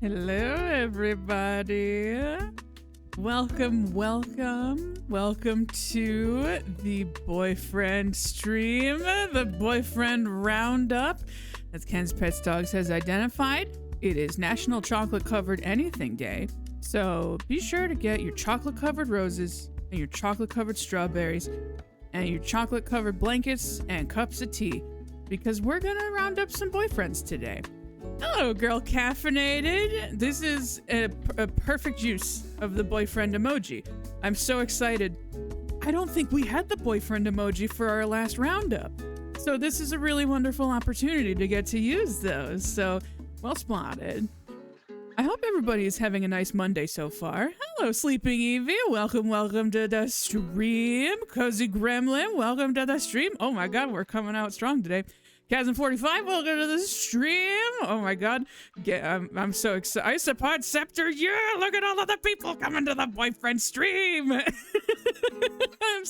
Hello, everybody. Welcome to the boyfriend stream, the boyfriend roundup. As Ken's Pets Dogs has identified, it is National Chocolate Covered Anything Day. So be sure to get your chocolate covered roses and your chocolate covered strawberries and your chocolate covered blankets and cups of tea, because we're gonna round up some boyfriends today. Hello, girl caffeinated. This is a perfect use of the boyfriend emoji. I'm so excited. I don't think we had the boyfriend emoji for our last roundup, so this is a really wonderful opportunity to get to use those. So, well spotted. I hope everybody is having a nice Monday so far. Hello, Sleeping Evie. Welcome to the stream. Cozy Gremlin, welcome to the stream. Oh my god, we're coming out strong today. Chasm45, welcome to the stream. Oh my god. I'm so excited. Isopod Scepter, yeah, look at all of the people coming to the boyfriend stream. I'm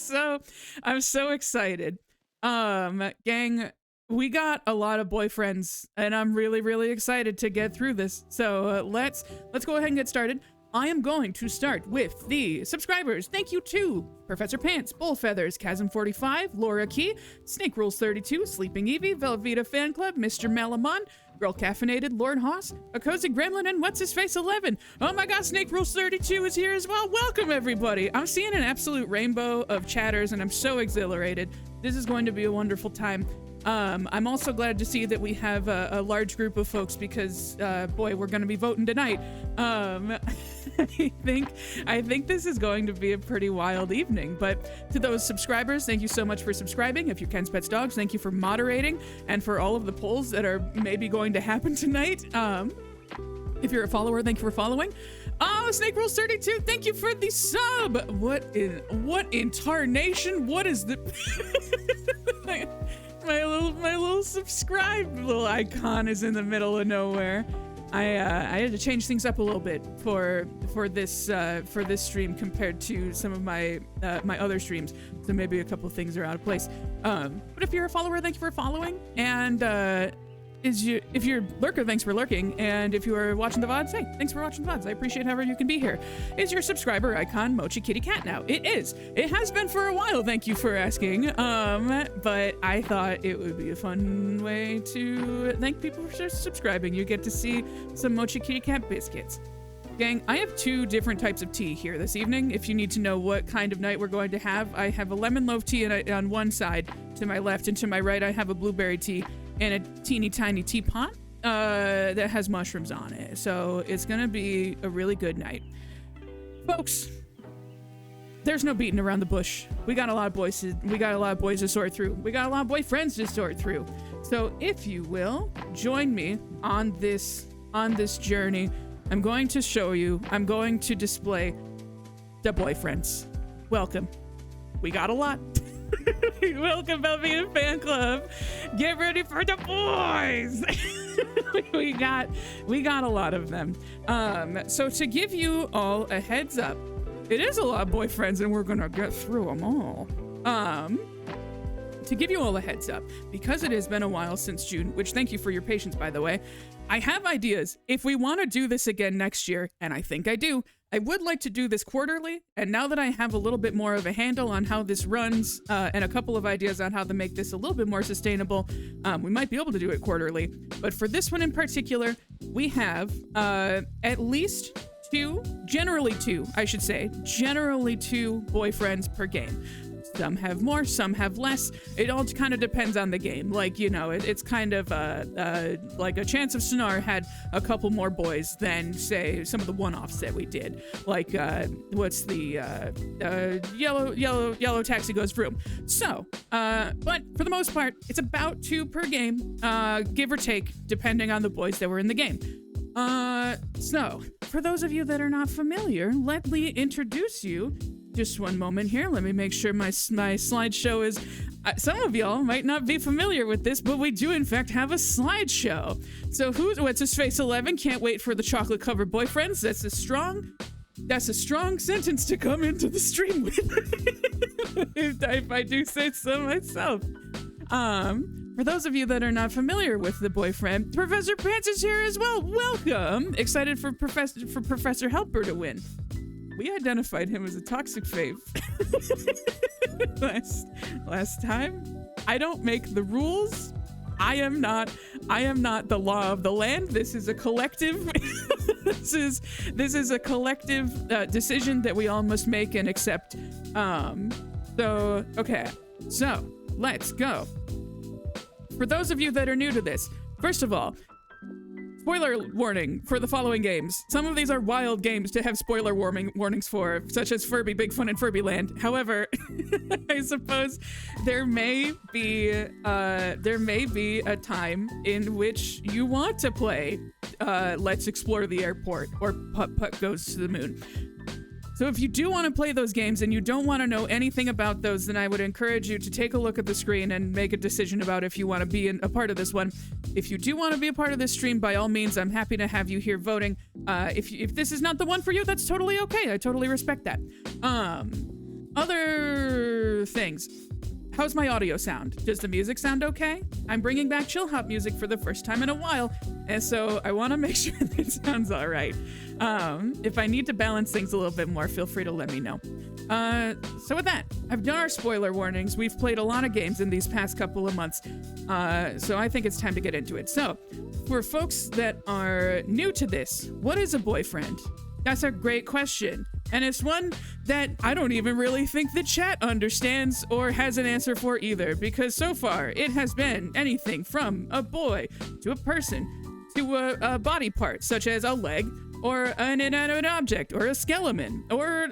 so excited. Gang, we got a lot of boyfriends and I'm really excited to get through this. So let's go ahead and get started. I am going to start with the subscribers. Thank you to Professor Pants, Bullfeathers, Chasm45, Laura Key, Snake Rules 32, Sleeping Evie, Velveeta Fan Club, Mr. Melamon, Girl Caffeinated, Lord Hoss, A Cozy Gremlin, and What's His Face 11. Oh my god, Snake Rules 32 is here as well. Welcome everybody. I'm seeing an absolute rainbow of chatters and I'm so exhilarated. This is going to be a wonderful time. I'm also glad to see that we have a large group of folks because, boy, we're going to be voting tonight. I think this is going to be a pretty wild evening. But to those subscribers, thank you so much for subscribing. If you're Ken's Pets Dogs, thank you for moderating and for all of the polls that are maybe going to happen tonight. If you're a follower, thank you for following. Oh, Snake Rules 32, thank you for the sub. What in tarnation? What is the my little subscribe little icon is in the middle of nowhere. I had to change things up a little bit for this stream compared to some of my my other streams, so maybe a couple of things are out of place. But if you're a follower, thank you for following, and if you're lurker, thanks for lurking, and if you are watching the VODs, hey, thanks for watching the VODs. I appreciate however you can be here. Is your subscriber icon Mochi Kitty Cat now? It is. It has been for a while, thank you for asking. But I thought it would be a fun way to thank people for subscribing. You get to see some Mochi Kitty Cat biscuits. Gang, I have two different types of tea here this evening. If you need to know what kind of night we're going to have, I have a lemon loaf tea on one side to my left, and to my right I have a blueberry tea and a teeny tiny teapot that has mushrooms on it. So it's gonna be a really good night. Folks, there's no beating around the bush. We got a lot of boys to sort through. We got a lot of boyfriends to sort through. So if you will, join me on this journey. I'm going to display the boyfriends. Welcome. We got a lot. Welcome, Velveeta Fan Club. Get ready for the boys. we got a lot of them. So to give you all a heads up, it is a lot of boyfriends and we're gonna get through them all. To give you all a heads up, because it has been a while since June, which thank you for your patience, by the way, I have ideas. If we want to do this again next year, and I think I do, I would like to do this quarterly, and now that I have a little bit more of a handle on how this runs, and a couple of ideas on how to make this a little bit more sustainable, we might be able to do it quarterly. But for this one in particular, we have at least generally two boyfriends per game. Some have more, some have less. It all kind of depends on the game. Like, you know, it's kind of like a Chance of Sonar had a couple more boys than, say, some of the one-offs that we did. Like, what's the yellow taxi goes vroom. So, but for the most part, it's about 2 per game, give or take, depending on the boys that were in the game. So, for those of you that are not familiar, let me introduce you. Just one moment here. Let me make sure my slideshow is... some of y'all might not be familiar with this, but we do in fact have a slideshow. So what's his face 11? Can't wait for the chocolate-covered boyfriends. That's a strong sentence to come into the stream with. if I do say so myself. For those of you that are not familiar with the boyfriend, Professor Pants is here as well. Welcome! Excited for Professor Helper to win. We identified him as a toxic fave last time. I don't make the rules. I am not the law of the land. This is a collective. this is a collective decision that we all must make and accept. Okay. So let's go. For those of you that are new to this, first of all, spoiler warning for the following games. Some of these are wild games to have spoiler warnings for, such as Furby, Big Fun, and Furby Land. However, I suppose there may be a time in which you want to play Let's Explore the Airport or Putt Putt Goes to the Moon. So if you do want to play those games and you don't want to know anything about those, then I would encourage you to take a look at the screen and make a decision about if you want to be a part of this one. If you do want to be a part of this stream, by all means, I'm happy to have you here voting. If this is not the one for you, that's totally okay. I totally respect that. Other things. How's my audio sound? Does the music sound okay? I'm bringing back chill hop music for the first time in a while, and so I want to make sure that it sounds all right. If I need to balance things a little bit more, feel free to let me know. So with that, I've done our spoiler warnings. We've played a lot of games in these past couple of months, so I think it's time to get into it. So, for folks that are new to this, what is a boyfriend? That's a great question. And it's one that I don't even really think the chat understands or has an answer for either, because so far it has been anything from a boy to a person to a body part, such as a leg or an inanimate object or a skeleton or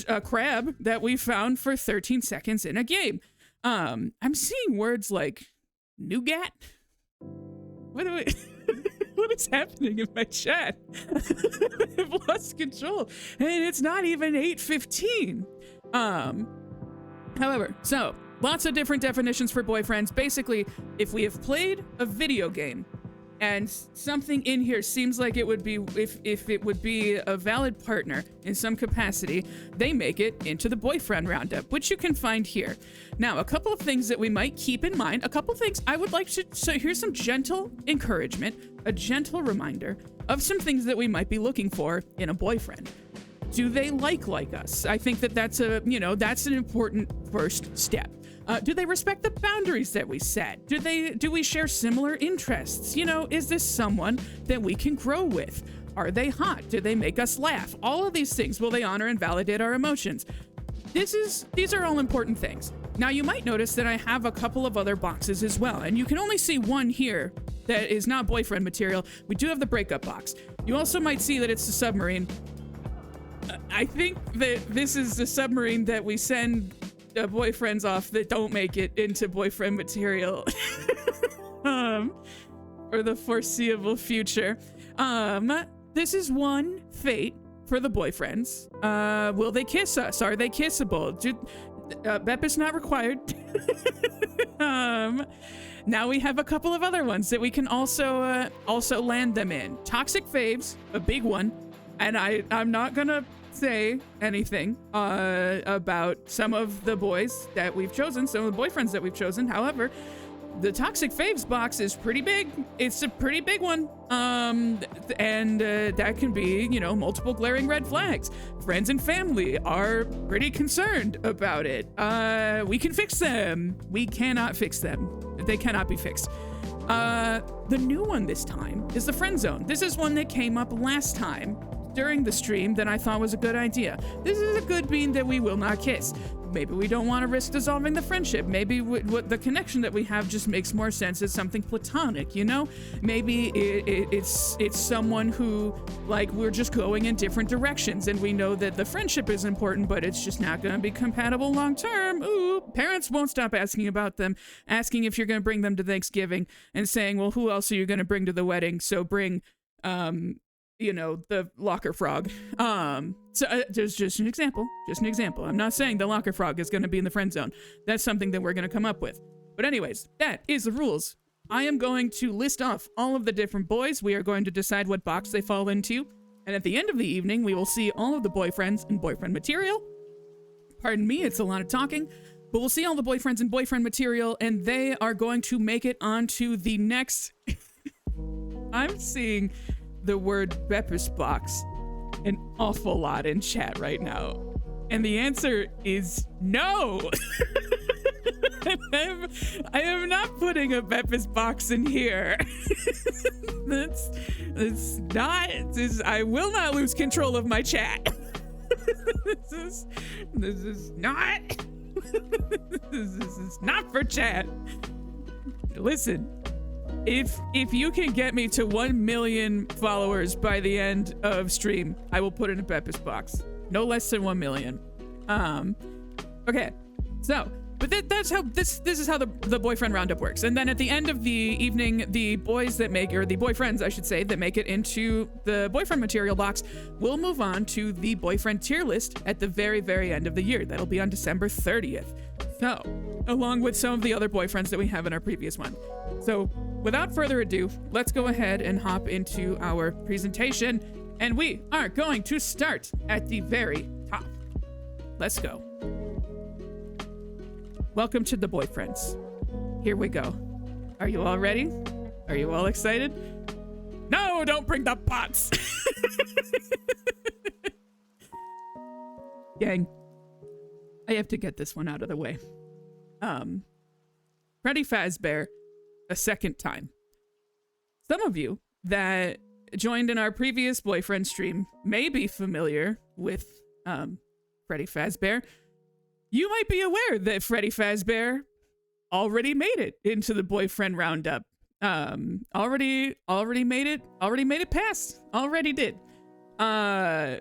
a crab that we found for 13 seconds in a game. I'm seeing words like nougat. What do we... What is happening in my chat? I've lost control. And it's not even 8:15. However, so lots of different definitions for boyfriends. Basically, if we have played a video game and something in here seems like it would be, if it would be a valid partner in some capacity, they make it into the boyfriend roundup, which you can find here. Now, a couple of things that we might keep in mind, a couple of things I would like to, so here's some gentle encouragement, a gentle reminder of some things that we might be looking for in a boyfriend. Do they like us? I think that that's that's an important first step. Do they respect the boundaries that we set? Do we share similar interests? Is this someone that we can grow with? Are they hot? Do they make us laugh? All of these things, will they honor and validate our emotions? These are all important things. Now, you might notice that I have a couple of other boxes as well, and you can only see one here that is not boyfriend material. We do have the breakup box. You also might see that it's a submarine. I think that this is the submarine that we send boyfriends off that don't make it into boyfriend material for the foreseeable future. This is one fate for the boyfriends. Will they kiss us? Are they kissable? BEP is not required. Now we have a couple of other ones that we can also land them in. Toxic faves, a big one, and I'm not gonna say anything about some of the boys that we've chosen, some of the boyfriends that we've chosen. However, the toxic faves box is pretty big. It's a pretty big one. And that can be, multiple glaring red flags. Friends and family are pretty concerned about it. We can fix them. We cannot fix them. They cannot be fixed. The new one this time is the friend zone. This is one that came up last time during the stream that I thought was a good idea. This is a good bean that we will not kiss. Maybe we don't want to risk dissolving the friendship. Maybe what the connection that we have just makes more sense as something platonic, Maybe it's someone who, we're just going in different directions, and we know that the friendship is important, but it's just not going to be compatible long term. Ooh, parents won't stop asking about them, asking if you're going to bring them to Thanksgiving, and saying, well, who else are you going to bring to the wedding? So bring, the locker frog. So there's just an example. I'm not saying the locker frog is going to be in the friend zone. That's something that we're going to come up with. But anyways, that is the rules. I am going to list off all of the different boys. We are going to decide what box they fall into. And at the end of the evening, we will see all of the boyfriends and boyfriend material. Pardon me, it's a lot of talking. But we'll see all the boyfriends and boyfriend material, and they are going to make it onto the next... I'm seeing the word Beppis box an awful lot in chat right now. And the answer is no. I am not putting a Beppis box in here. That's not. I will not lose control of my chat. This is not. This is not for chat. Listen, if you can get me to 1 million followers by the end of stream, I will put in a Beppis box. No less than 1 million. Okay, so, but that's how this is how the boyfriend roundup works. And then at the end of the evening, the boys that make, or the boyfriends, I should say, that make it into the boyfriend material box will move on to the boyfriend tier list at the very, very end of the year. That'll be on December 30th. So, along with some of the other boyfriends that we have in our previous one. So, without further ado, let's go ahead and hop into our presentation. And we are going to start at the very top. Let's go. Welcome to the boyfriends. Here we go. Are you all ready? Are you all excited? No, don't bring the pots. Gang, I have to get this one out of the way. Freddy Fazbear, a second time. Some of you that joined in our previous boyfriend stream may be familiar with Freddy Fazbear. You might be aware that Freddy Fazbear already made it into the boyfriend roundup. Already made it past. Already did. I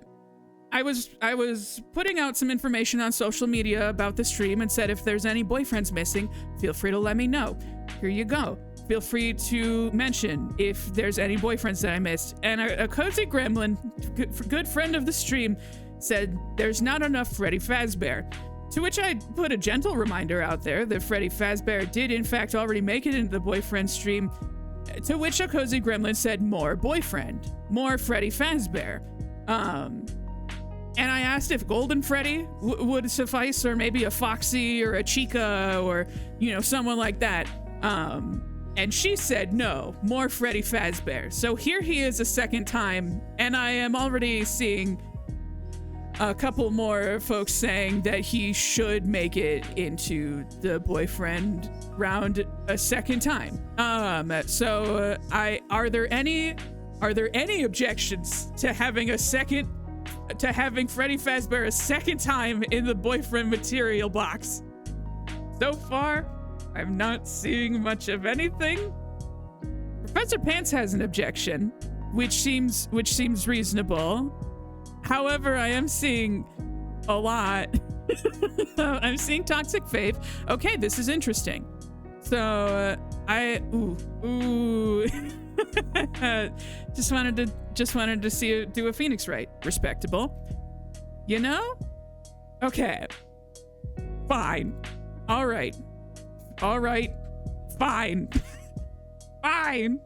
was putting out some information on social media about the stream and said if there's any boyfriends missing, feel free to let me know. Here you go. Feel free to mention if there's any boyfriends that I missed. And a cozy gremlin, good friend of the stream, said there's not enough Freddy Fazbear. To which I put a gentle reminder out there that Freddy Fazbear did in fact already make it into the boyfriend stream. To which a cozy gremlin said more boyfriend, more Freddy Fazbear. And I asked if Golden Freddy would suffice, or maybe a Foxy or a Chica or, you know, someone like that. And she said no, more Freddy Fazbear. So here he is a second time, and I am already seeing a couple more folks saying that he should make it into the boyfriend round a second time. So are there any objections to having having Freddy Fazbear a second time in the boyfriend material box? So far, I'm not seeing much of anything. Professor Pants has an objection, which seems reasonable. However, I am seeing a lot. I'm seeing Toxic Faith. Okay, this is interesting. So just wanted to see it do a Phoenix right. Respectable. You know? Okay. Fine. All right. Fine. Fine.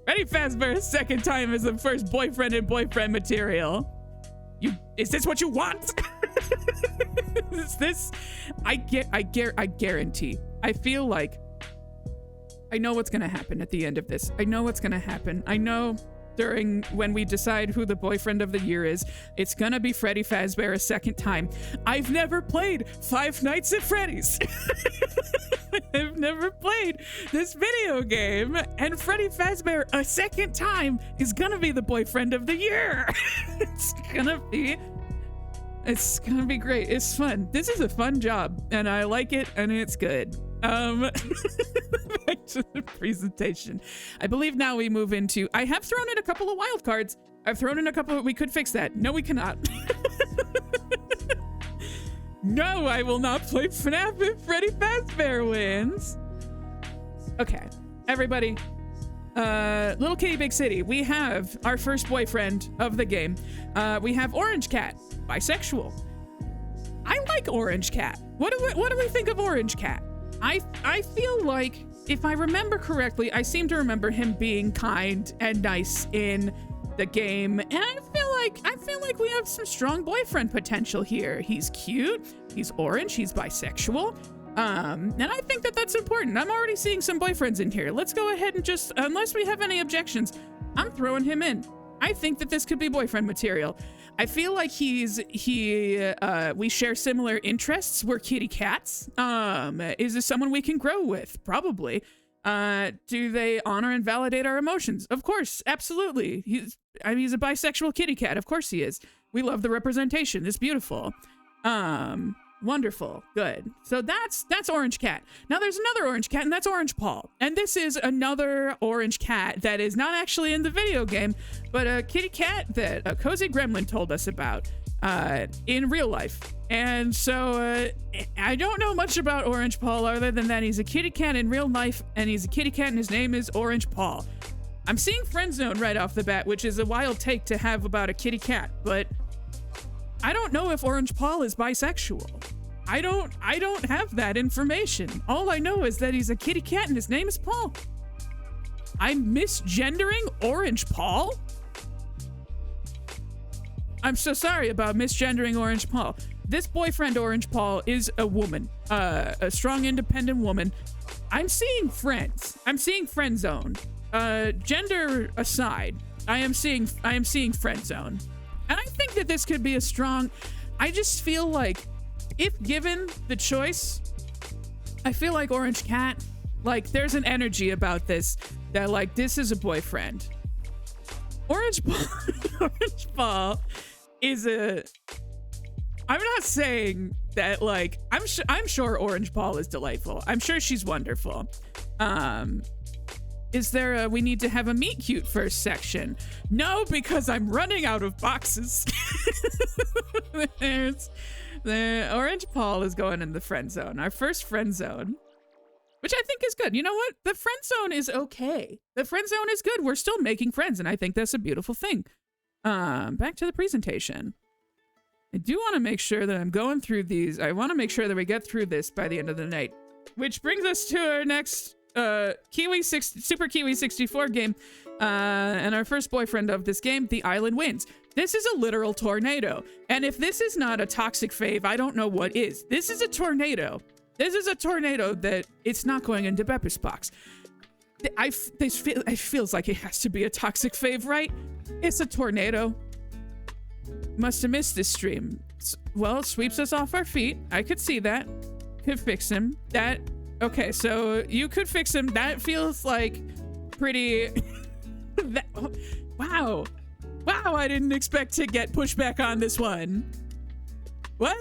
Freddy Fazbear second time as the first boyfriend and boyfriend material. Is this what you want? Is this? I guarantee. I feel like I know what's gonna happen at the end of this. I know what's gonna happen. I know during when we decide who the boyfriend of the year is, it's gonna be Freddy Fazbear a second time. I've never played Five Nights at Freddy's. I've never played this video game, and Freddy Fazbear a second time is gonna be the boyfriend of the year. It's gonna be great. It's fun. This is a fun job, and I like it, and it's good. Back to the presentation. I believe now we move into, I have thrown in a couple of wild cards. I've thrown in a couple of, we could fix that. No, we cannot. No, I will not play FNAF if Freddy Fazbear wins. Okay, everybody. Little Kitty Big City. We have our first boyfriend of the game. We have Orange Cat, bisexual. I like Orange Cat. What do we think of Orange Cat? I feel like, if I remember correctly, I seem to remember him being kind and nice in the game, and I feel like we have some strong boyfriend potential here. He's cute, he's orange, he's bisexual. And I think that that's important. I'm already seeing some boyfriends in here. Let's go ahead and just, unless we have any objections, I'm throwing him in. I think that this could be boyfriend material. I feel like we share similar interests. We're kitty cats. Is this someone we can grow with? Probably. Do they honor and validate our emotions? Of course, absolutely. He's a bisexual kitty cat. Of course he is. We love the representation. It's beautiful. Wonderful. Good. So that's Orange Cat. Now there's another Orange Cat, and that's Orange Paul. And this is another Orange Cat that is not actually in the video game, but a kitty cat that a Cozy Gremlin told us about in real life. And so I don't know much about Orange Paul other than that he's a kitty cat in real life, and he's a kitty cat and his name is Orange Paul. I'm seeing friend zone right off the bat, which is a wild take to have about a kitty cat, but I don't know if Orange Paul is bisexual. I don't have that information. All I know is that he's a kitty cat and his name is Paul. I'm misgendering Orange Paul? I'm so sorry about misgendering Orange Paul. This boyfriend Orange Paul is a woman, a strong, independent woman. I'm seeing friends. I'm seeing friend zone. Gender aside, I am seeing friend zone. And I think that this could be a strong, I just feel like if given the choice, I feel like Orange Cat, like there's an energy about this that like this is a boyfriend. Orange Paul is a, I'm not saying that like, I'm sure Orange Paul is delightful. I'm sure she's wonderful. Is there a, we need to have a meet cute first section? No, because I'm running out of boxes. The Orange Paul is going in the friend zone, our first friend zone, which I think is good. You know what? The friend zone is okay. The friend zone is good. We're still making friends, and I think that's a beautiful thing. Back to the presentation. I do want to make sure that I'm going through these. I want to make sure that we get through this by the end of the night, which brings us to our next Super Kiwi 64 game, and our first boyfriend of this game, the island wins. This is a literal tornado, and if this is not a toxic fave, I don't know what is. This is a tornado. This is a tornado that it's not going into Beppis box. It feels like it has to be a toxic fave, right? It's a tornado. Must have missed this stream. Well, it sweeps us off our feet. I could see that. Could fix him. That. Okay, so you could fix him. That feels like pretty... Wow. Wow, I didn't expect to get pushback on this one. What?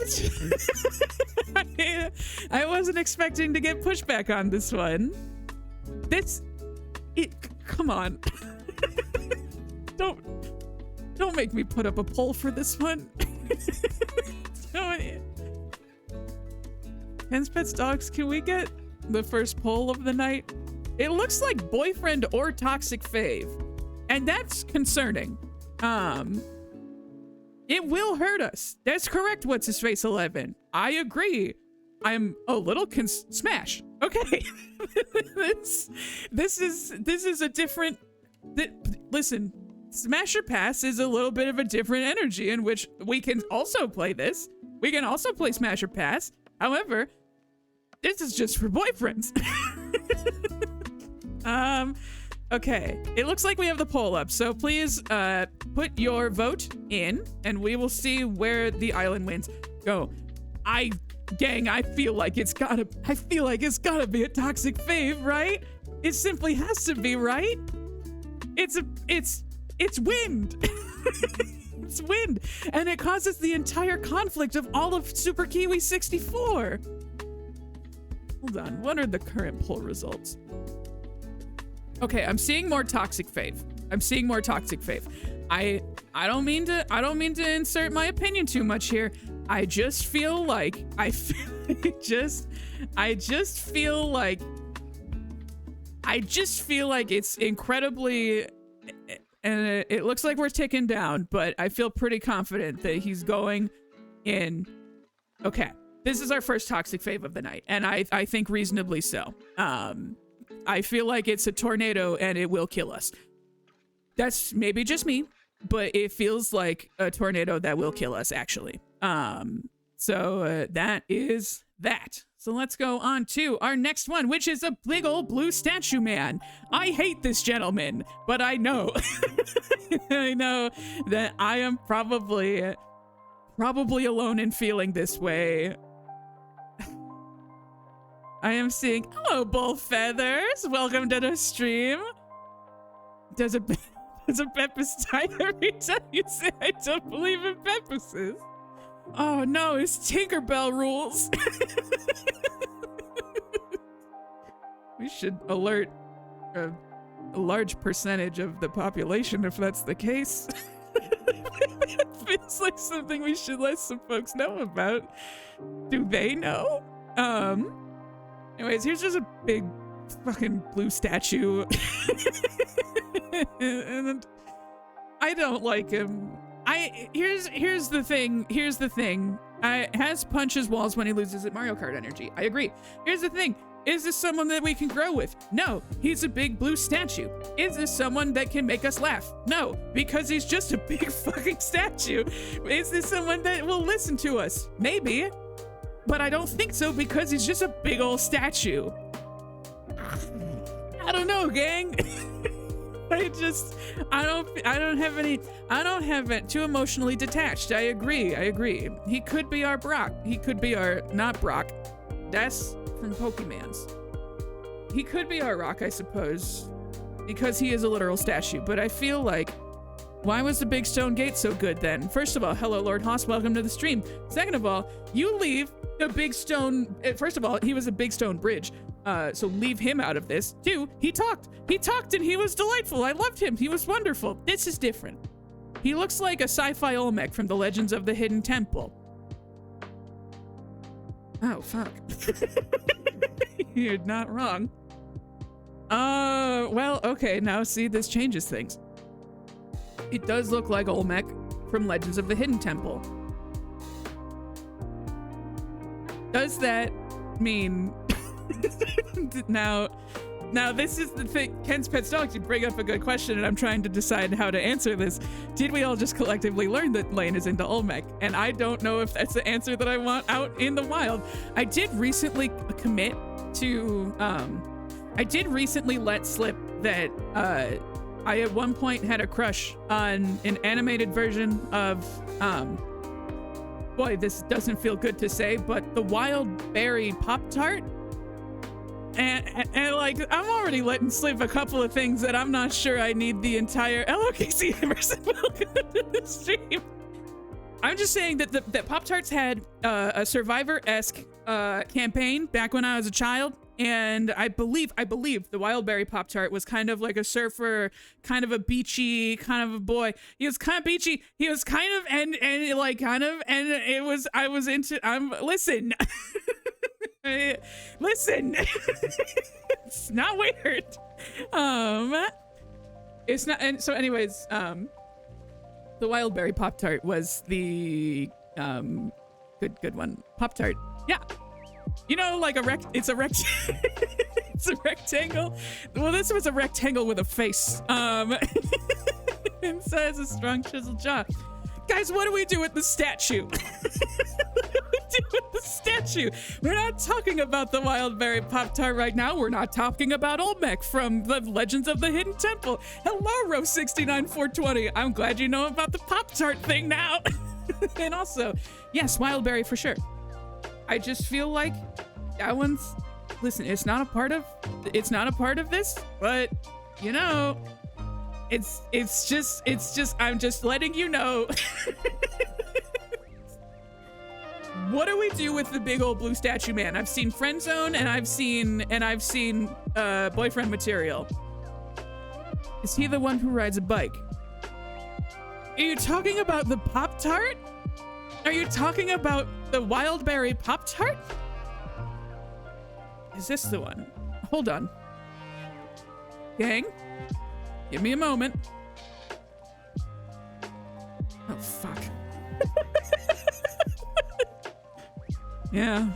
I wasn't expecting to get pushback on this one. Come on. Don't make me put up a poll for this one. Hens, pets, dogs, can we get the first poll of the night? It looks like boyfriend or toxic fave, and that's concerning. It will hurt us. That's correct. What's his face 11? I agree. I'm a little smash. Okay. this is a different. Listen, Smash or Pass is a little bit of a different energy in which we can also play this. We can also play Smash or Pass. However, this is just for boyfriends. Okay, it looks like we have the poll up, so please put your vote in, and we will see where the island wins go. Gang, I feel like it's gotta be a toxic fave, right? It simply has to be, right? It's wind. It's wind, and it causes the entire conflict of all of Super Kiwi 64. Hold on, what are the current poll results? Okay, I'm seeing more toxic fave. I don't mean to insert my opinion too much here. I just feel like it's incredibly, and it looks like we're ticking down, but I feel pretty confident that he's going in. Okay, this is our first toxic fave of the night, and I think reasonably so. I feel like it's a tornado and it will kill us. That's maybe just me, but it feels like a tornado that will kill us, actually. So that is that. So let's go on to our next one, which is a big old blue statue man. I hate this gentleman, but I know, I know that I am probably alone in feeling this way. I am seeing, hello, Bull Feathers. Welcome to the stream. Does a Peppus die every time you say I don't believe in Peppuses? Oh no, it's Tinkerbell rules. We should alert a large percentage of the population if that's the case. It feels like something we should let some folks know about. Do they know? Anyways, here's just a big fucking blue statue. And I don't like him. Here's the thing. Has punches walls when he loses at Mario Kart energy. I agree. Here's the thing. Is this someone that we can grow with? No, he's a big blue statue. Is this someone that can make us laugh? No, because he's just a big fucking statue. Is this someone that will listen to us? Maybe, but I don't think so because he's just a big old statue. I don't know, gang. I don't have it too emotionally detached. I agree. He could be our Brock. He could be our, not Brock. That's from Pokemans. He could be our Rock, I suppose, because he is a literal statue, but I feel like, why was the big stone gate so good then? First of all, hello, Lord Haas, welcome to the stream. Second of all, you leave the big stone, first of all, he was a big stone bridge. So leave him out of this. Two, he talked and he was delightful. I loved him. He was wonderful. This is different. He looks like a sci-fi Olmec from the Legends of the Hidden Temple. Oh, fuck. You're not wrong. Well, okay, now see, this changes things. It does look like Olmec from Legends of the Hidden Temple. Does that mean... Now this is the thing. Ken's Pet's Dogs, you bring up a good question, and I'm trying to decide how to answer this. Did we all just collectively learn that Lane is into Olmec? And I don't know if that's the answer that I want out in the wild. I did recently commit to, I did recently let slip that I at one point had a crush on an animated version of, boy, this doesn't feel good to say, but the Wild Berry Pop-Tart. And like, I'm already letting slip a couple of things that I'm not sure I need the entire LOKC universe. Welcome to the stream. I'm just saying that that Pop-Tarts had a Survivor-esque campaign back when I was a child, and I believe the Wild Berry Pop-Tart was kind of like a surfer, kind of a beachy kind of a boy. He was kind of beachy. He was kind of and it was, I was into, listen. Listen. It's not weird. It's not, and so anyways, the Wild Berry Pop-Tart was the good one. Pop-Tart. Yeah. You know, like it's a it's a rectangle. Well, this was a rectangle with a face. It says a strong chiseled jaw. Guys, what do we do with the statue? What do we do with the statue? We're not talking about the Wild Berry Pop-Tart right now. We're not talking about Olmec from the Legends of the Hidden Temple. Hello, Row 69420. I'm glad you know about the Pop-Tart thing now. And also, yes, Wild Berry for sure. I just feel like that one's, listen, it's not a part of this, but you know, it's just I'm just letting you know. What do we do with the big old blue statue man? I've seen Friend Zone and I've seen Boyfriend Material. Is he the one who rides a bike? Are you talking about the Pop-Tart? Are you talking about the Wild Berry Pop-Tart? Is this the one? Hold on. Gang, give me a moment. Oh, fuck. Yeah.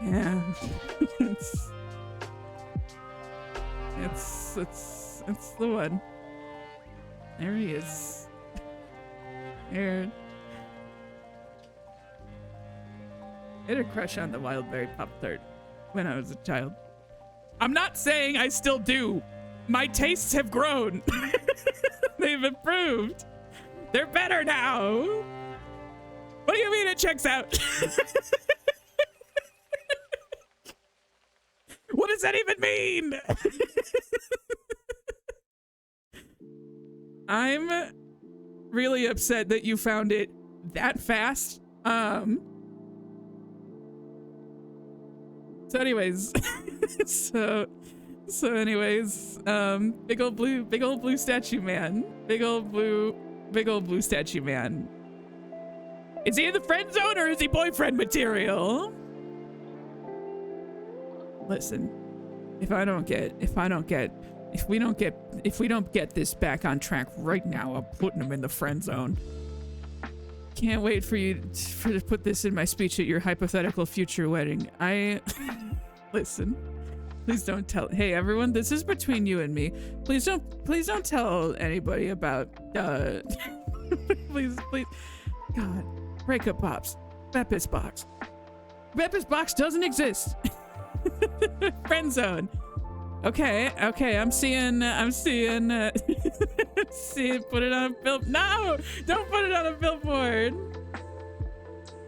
Yeah. It's the one. There he is. There. I had a crush on the Wildberry Pop-Tart when I was a child. I'm not saying I still do. My tastes have grown. They've improved. They're better now. What do you mean it checks out? What does that even mean? I'm really upset that you found it that fast. So anyways, so anyways, big old blue statue man. Big old blue statue man. Is he in the friend zone or is he boyfriend material? Listen, if we don't get this back on track right now, I'm putting him in the friend zone. Can't wait for you to put this in my speech at your hypothetical future wedding. Listen, please don't tell. Hey everyone, this is between you and me. Please don't tell anybody about. Please. God, breakup pops. Beppis box. Beppis box doesn't exist. Friend zone. Okay, I'm seeing put it on a bill. No, don't put it on a billboard.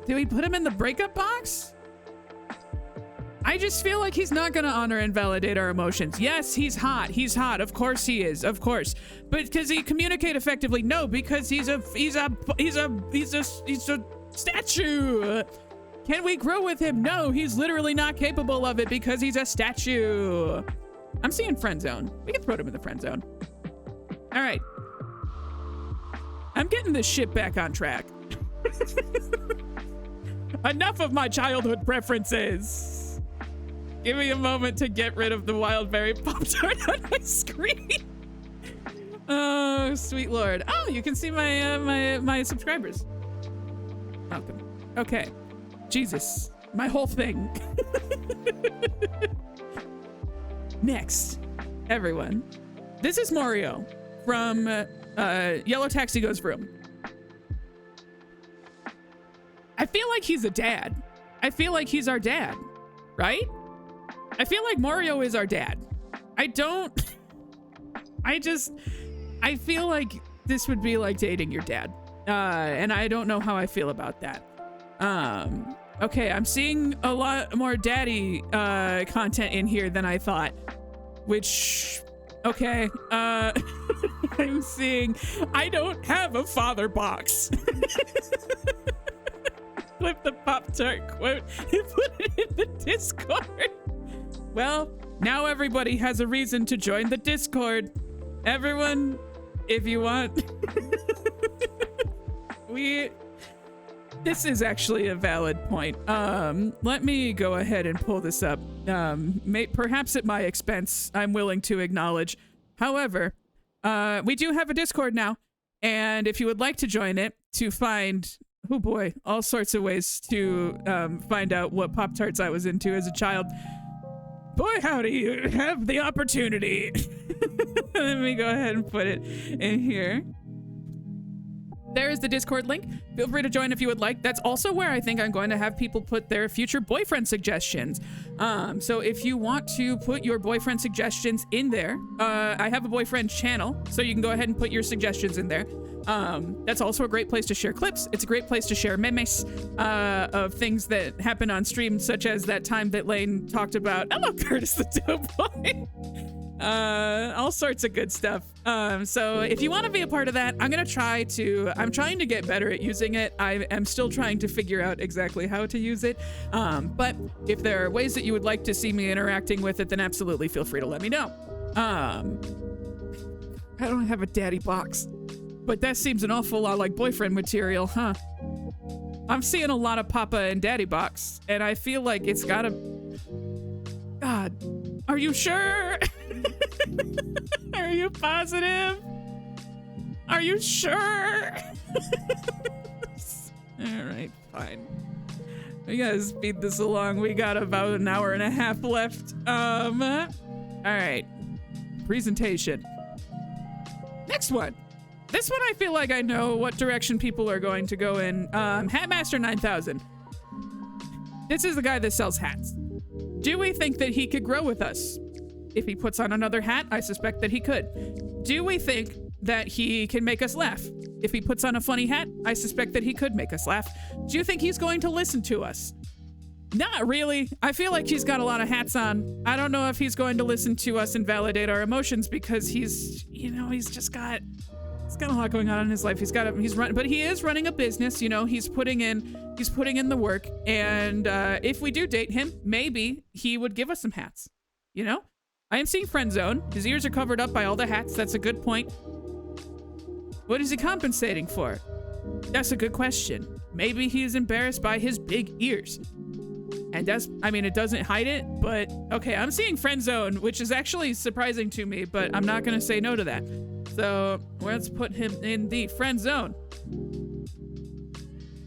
Did we put him in the breakup box? I just feel like he's not gonna honor and validate our emotions. Yes, he's hot. Of course he is. Of course. But does he communicate effectively? No, because he's a statue. Can we grow with him? No, he's literally not capable of it because he's a statue. I'm seeing friend zone. We can throw him in the friend zone. All right. I'm getting this shit back on track. Enough of my childhood preferences. Give me a moment to get rid of the Wildberry Pop-Tart on my screen. Oh, sweet Lord. Oh, you can see my subscribers. Welcome. Okay. Jesus. My whole thing. Next, everyone, this is Mario from Yellow Taxi Goes Vroom. I feel like he's a dad. I feel like he's our dad, right? I feel like Mario is our dad. I feel like this would be like dating your dad. And I don't know how I feel about that. Okay, I'm seeing a lot more daddy content in here than I thought, which, okay, I'm seeing, I don't have a father box. Flip the Pop-Tart quote and put it in the Discord. Well, now everybody has a reason to join the Discord. Everyone, if you want. This is actually a valid point. Let me go ahead and pull this up. Perhaps at my expense, I'm willing to acknowledge. However, we do have a Discord now, and if you would like to join it to find, oh boy, all sorts of ways to find out what Pop-Tarts I was into as a child, boy howdy, you have the opportunity. Let me go ahead and put it in here. There is the Discord link. Feel free to join if you would like. That's also where I think I'm going to have people put their future boyfriend suggestions. So if you want to put your boyfriend suggestions in there, I have a boyfriend channel, so you can go ahead and put your suggestions in there. That's also a great place to share clips. It's a great place to share memes of things that happen on stream, such as that time that Lane talked about, hello, Curtis the Doughboy. All sorts of good stuff. So if you want to be a part of that, I'm trying to get better at using it. I am still trying to figure out exactly how to use it. But if there are ways that you would like to see me interacting with it, then absolutely feel free to let me know. I don't have a daddy box, but that seems an awful lot like boyfriend material, huh? I'm seeing a lot of papa and daddy box, and I feel like it's gotta... God, are you sure? Are you positive? Are you sure? All right, fine. We gotta speed this along. We got about an hour and a half left. All right. Presentation. Next one. This one I feel like I know what direction people are going to go in. Hatmaster 9000. This is the guy that sells hats. Do we think that he could grow with us? If he puts on another hat, I suspect that he could. Do we think that he can make us laugh? If he puts on a funny hat, I suspect that he could make us laugh. Do you think he's going to listen to us? Not really. I feel like he's got a lot of hats on. I don't know if he's going to listen to us and validate our emotions because he's, you know, he's got a lot going on in his life. But he is running a business, you know, he's putting in the work. And if we do date him, maybe he would give us some hats, you know? I am seeing friend zone. His ears are covered up by all the hats. That's a good point. What is he compensating for? That's a good question. Maybe he's embarrassed by his big ears. And it doesn't hide it, but okay, I'm seeing friend zone, which is actually surprising to me, but I'm not gonna say no to that. So let's put him in the friend zone.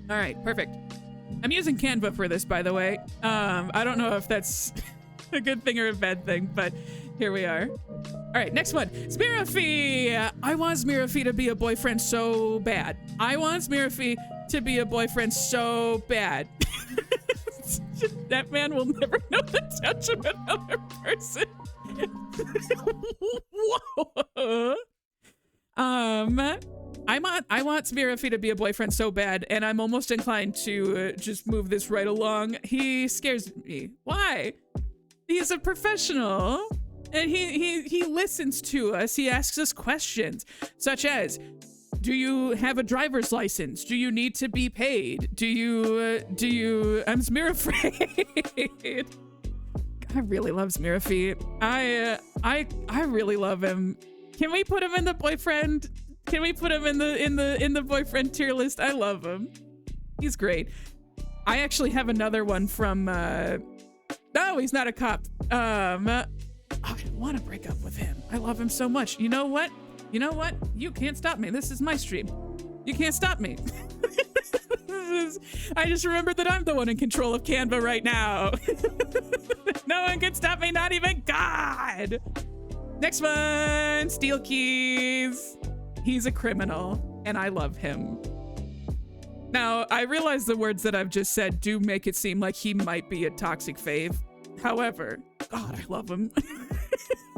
All right, perfect. I'm using Canva for this, by the way. I don't know if that's a good thing or a bad thing, but here we are. All right, next one. Smirafy! I want Smirafy to be a boyfriend so bad. I want Smirafy to be a boyfriend so bad. That man will never know the touch of another person. Whoa. I want Smirafy to be a boyfriend so bad, and I'm almost inclined to just move this right along. He scares me. Why? He's a professional, and he listens to us. He asks us questions, such as, do you have a driver's license? Do you need to be paid? I'm Smirafy. I really love Smirafy. I really love him. Can we put him in the boyfriend? Can we put him in the boyfriend tier list? I love him. He's great. I actually have another one from no, he's not a cop. I want to break up with him. I love him so much. You know what? You can't stop me. This is my stream. You can't stop me. I just remembered that I'm the one in control of Canva right now. No one can stop me, not even God. Next one, Steel Keys. He's a criminal, and I love him. Now, I realize the words that I've just said do make it seem like he might be a toxic fave. However, God, I love him.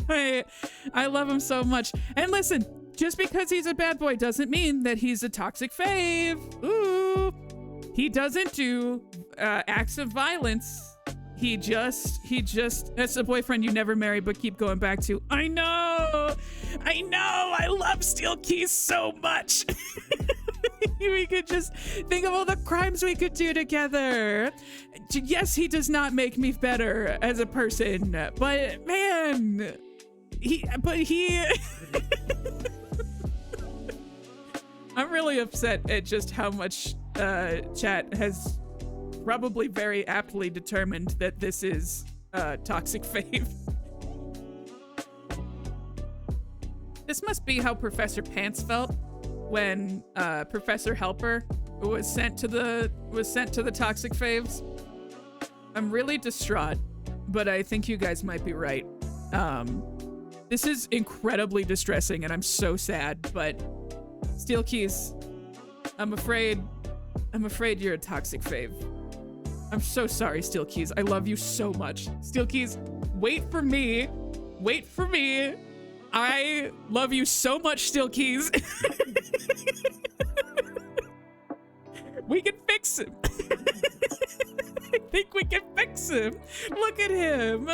I love him so much. And listen, just because he's a bad boy doesn't mean that he's a toxic fave. Ooh. He doesn't do acts of violence. He just, that's a boyfriend you never marry but keep going back to. I know, I love Steel Keys so much. We could just think of all the crimes we could do together. Yes, he does not make me better as a person, but man, I'm really upset at just how much chat has probably very aptly determined that this is toxic fave. This must be how Professor Pants felt when Professor Helper was sent to the toxic faves. I'm really distraught, but I think you guys might be right. This is incredibly distressing, and I'm so sad. But Steel Keys, I'm afraid you're a toxic fave. I'm so sorry, Steel Keys. I love you so much. Steel Keys, wait for me. Wait for me. I love you so much, Steel Keys. We can fix him. I think we can fix him. Look at him.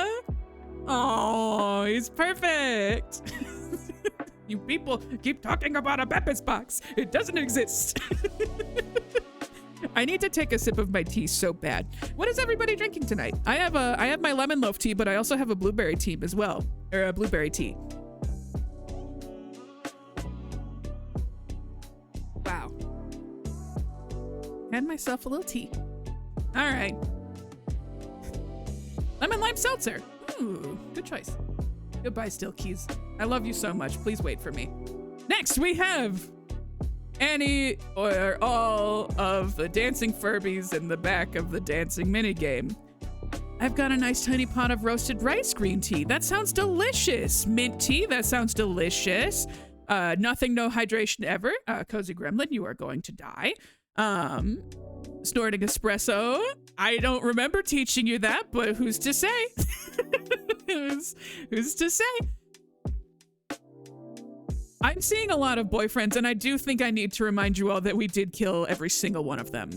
Oh, he's perfect. You people keep talking about a Beppis box. It doesn't exist. I need to take a sip of my tea so bad. What is everybody drinking tonight? I have my lemon loaf tea, but I also have a blueberry tea as well, or a blueberry tea. Wow. Had myself a little tea. All right. Lemon lime seltzer. Ooh, good choice. Goodbye, Steel Keys. I love you so much. Please wait for me. Next, we have any or all of the dancing Furbies in the back of the dancing minigame. I've got a nice tiny pot of roasted rice green tea. That sounds delicious. Mint tea, that sounds delicious. Nothing, no hydration ever. Cozy Gremlin, you are going to die. Snorting espresso. I don't remember teaching you that, but who's to say? who's to say? I'm seeing a lot of boyfriends, and I do think I need to remind you all that we did kill every single one of them.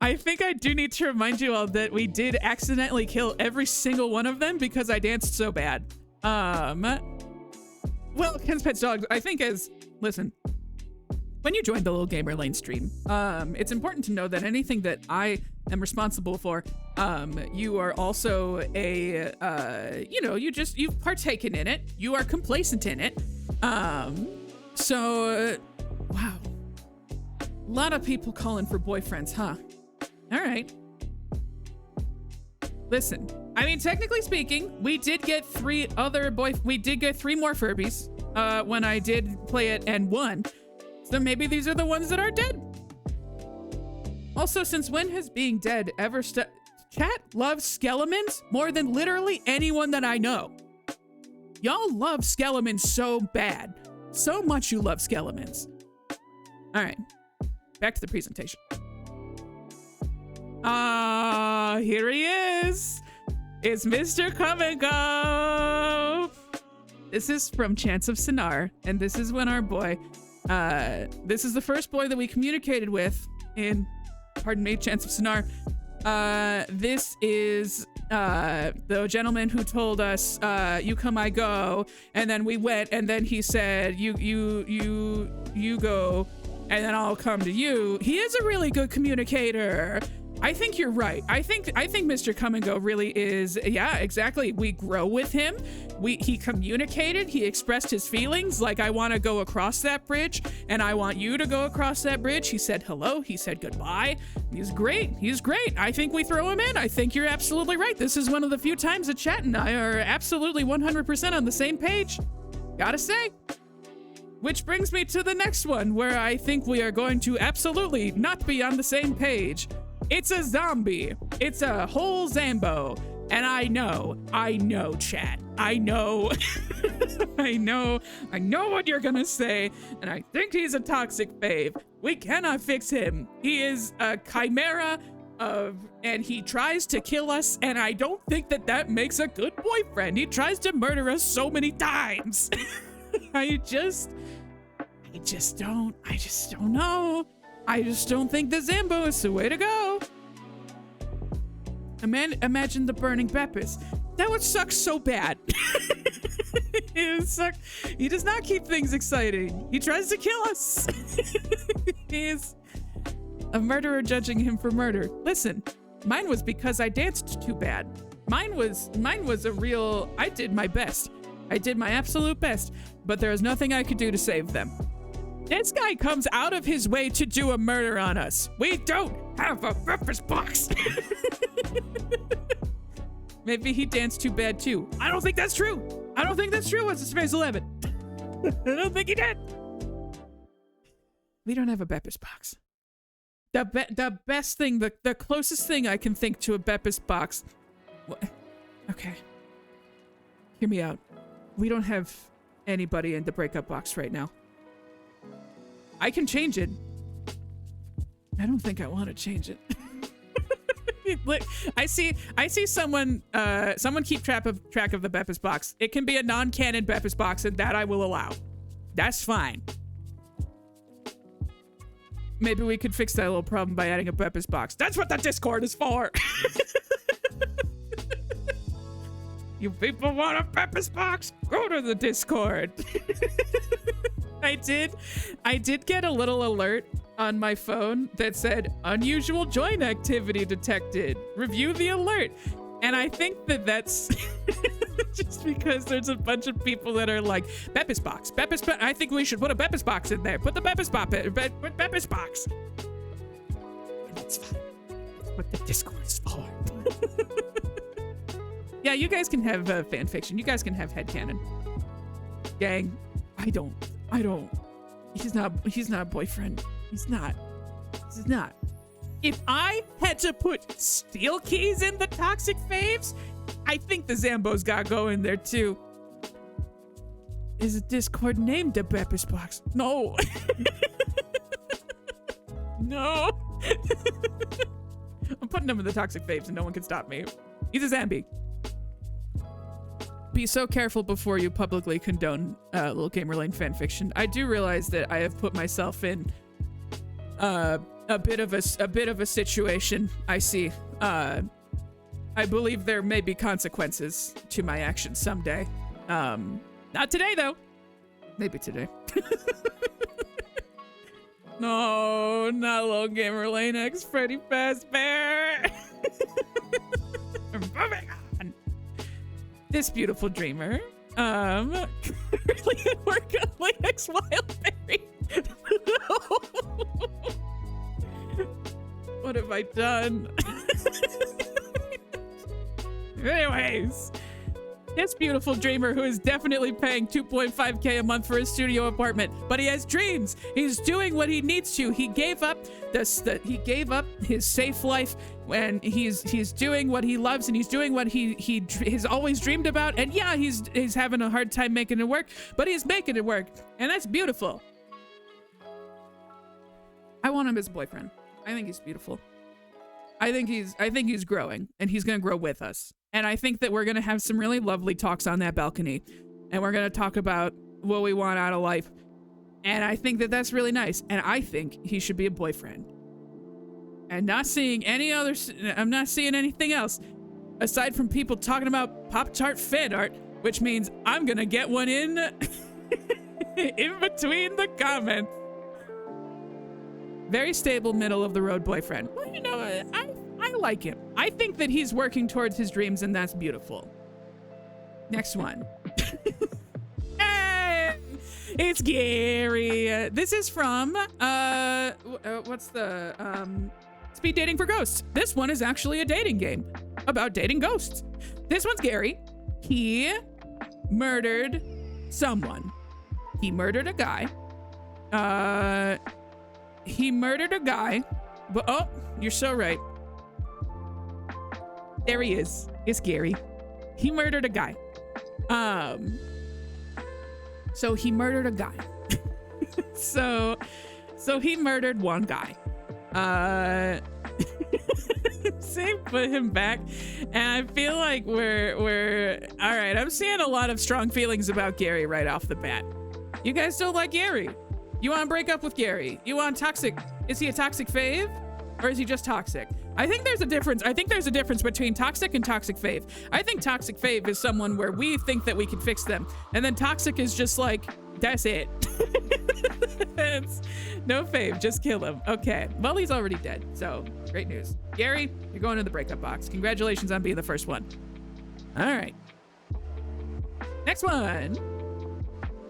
I think I do need to remind you all that we did accidentally kill every single one of them because I danced so bad. Well, Ken's Pets Dogs, I think listen, when you join the Little Gamer Lane stream, it's important to know that anything that I am responsible for, you are also you've partaken in it. You are complacent in it. Wow. A lot of people calling for boyfriends, huh? All right. Listen, I mean, technically speaking, we did get three more Furbies, when I did play it and won. So maybe these are the ones that are dead. Also, since when has being dead ever Chat loves Skelemons more than literally anyone that I know. Y'all love Skelemons so bad. So much you love Skelemons. All right, back to the presentation. Here he is. It's Mr. Come and Go. This is from Chance of Sinar, and this is when our boy, this is the first boy that we communicated with in, pardon me, Chance of Sinar. This is the gentleman who told us, you come, I go, and then we went, and then he said, you go, and then I'll come to you. He is a really good communicator. I think you're right. I think Mr. Come and Go really is, yeah, exactly. We grow with him. He communicated, he expressed his feelings, like, I want to go across that bridge, and I want you to go across that bridge. He said hello, he said goodbye. He's great. I think we throw him in. I think you're absolutely right. This is one of the few times that Chat and I are absolutely 100% on the same page. Gotta say. Which brings me to the next one, where I think we are going to absolutely not be on the same page. It's a zombie. It's a whole Zambo. And I know, Chat. I know. I know what you're gonna say. And I think he's a toxic fave. We cannot fix him. He is a chimera and he tries to kill us. And I don't think that makes a good boyfriend. He tries to murder us so many times. I just don't know. I just don't think the Zambo is the way to go. Imagine the burning Beppis. That would suck so bad. It would suck. He does not keep things exciting. He tries to kill us. He's a murderer judging him for murder. Listen, mine was because I danced too bad. Mine was a real, I did my best. I did my absolute best, but there is nothing I could do to save them. This guy comes out of his way to do a murder on us. We don't have a breakfast box. Maybe he danced too bad too. I don't think that's true. What's his face 11? I don't think he did. We don't have a Beppis box. The best thing, the closest thing I can think to a Beppis box. Okay. Hear me out. We don't have anybody in the breakup box right now. I can change it. I don't think I want to change it. Look, I see someone keep track of the Beppis box. It can be a non-canon Beppis box, and that I will allow. That's fine. Maybe we could fix that little problem by adding a Beppis box. That's what the Discord is for. You people want a Beppis box? Go to the Discord. I did get a little alert on my phone that said unusual join activity detected. Review the alert. And I think that's just because there's a bunch of people that are like, Beppis box. I think we should put a Beppis box in there. Put the Beppis box in. Put Beppis box. And it's fine. That's what the Discord is for. Yeah, you guys can have fan fiction. You guys can have headcanon. Gang, I don't. He's not a boyfriend. He's not. If I had to put steel keys in the toxic faves, I think the Zambo's got go in there too. Is a Discord named the Beppis box? No. No. I'm putting him in the toxic faves and no one can stop me. He's a Zambi. Be so careful before you publicly condone Little Gamerlane fanfiction. I do realize that I have put myself in a bit of a situation. I see. I believe there may be consequences to my actions someday. Not today though. Maybe today. No, not Little Gamerlane X Freddy Fazbear. Moving on. This beautiful dreamer, really good work on Latex Wildberry. What have I done? Anyways, this beautiful dreamer who is definitely paying 2.5K a month for his studio apartment, but he has dreams. He's doing what he needs to. He gave up he gave up his safe life, and he's doing what he loves, and he's doing what he has always dreamed about. And yeah, he's having a hard time making it work, but he's making it work, and that's beautiful. I want him as a boyfriend. I think he's beautiful. I think he's growing, and he's gonna grow with us. And I think that we're gonna have some really lovely talks on that balcony, and we're gonna talk about what we want out of life. And I think that that's really nice. And I think he should be a boyfriend. And not seeing any other, I'm not seeing anything else aside from people talking about Pop-Tart fan art, which means I'm gonna get one in in between the comments. Very stable, middle of the road boyfriend. Well, you know, I like him. I think that he's working towards his dreams, and that's beautiful. Next one. Hey, it's Gary. This is from, what's the, Speed Dating for Ghosts. This one is actually a dating game about dating ghosts. This one's Gary. He murdered someone. He murdered a guy. He murdered a guy, but oh, you're so right. There he is. It's Gary. He murdered a guy. So he murdered a guy. so he murdered one guy. Same, put him back, and I feel like we're all right. I'm seeing a lot of strong feelings about Gary right off the bat. You guys don't like Gary. You want to break up with Gary. You want toxic. Is he a toxic fave? Or is he just toxic? I think there's a difference. I think there's a difference between toxic and toxic fave. I think toxic fave is someone where we think that we can fix them. And then toxic is just like, that's it. It's no fave, just kill him. Okay, well, he's already dead. So great news. Gary, you're going to the breakup box. Congratulations on being the first one. All right. Next one.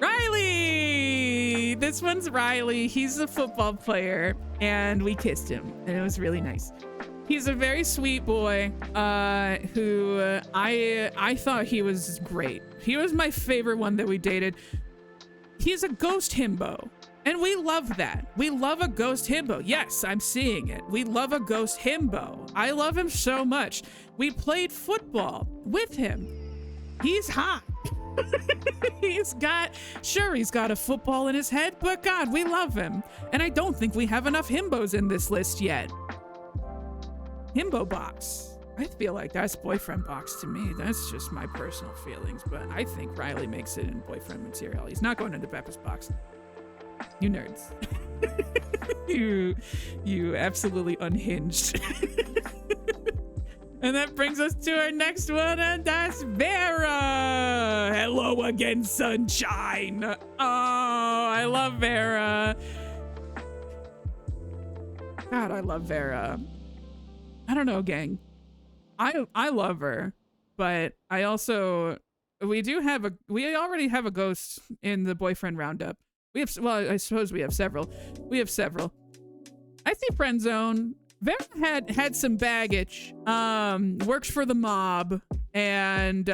Riley! This one's Riley. He's a football player, and we kissed him, and it was really nice. He's a very sweet boy, who I thought he was great. He was my favorite one that we dated. He's a ghost himbo, and we love that. We love a ghost himbo. Yes, I'm seeing it. We love a ghost himbo. I love him so much. We played football with him. He's hot. He's got a football in his head, but God, we love him. And I don't think we have enough himbos in this list yet. Himbo box. I feel like that's boyfriend box to me. That's just my personal feelings, but I think Riley makes it in boyfriend material. He's not going into Peppa's box. You nerds. you absolutely unhinged. And that brings us to our next one, and that's Vera. Hello again, sunshine. Oh, I love Vera. God, I love Vera. I don't know, gang. I love her, but I also, we already have a ghost in the boyfriend roundup. We have, well, I suppose we have several. I see friend zone. Vera had some baggage, works for the mob, and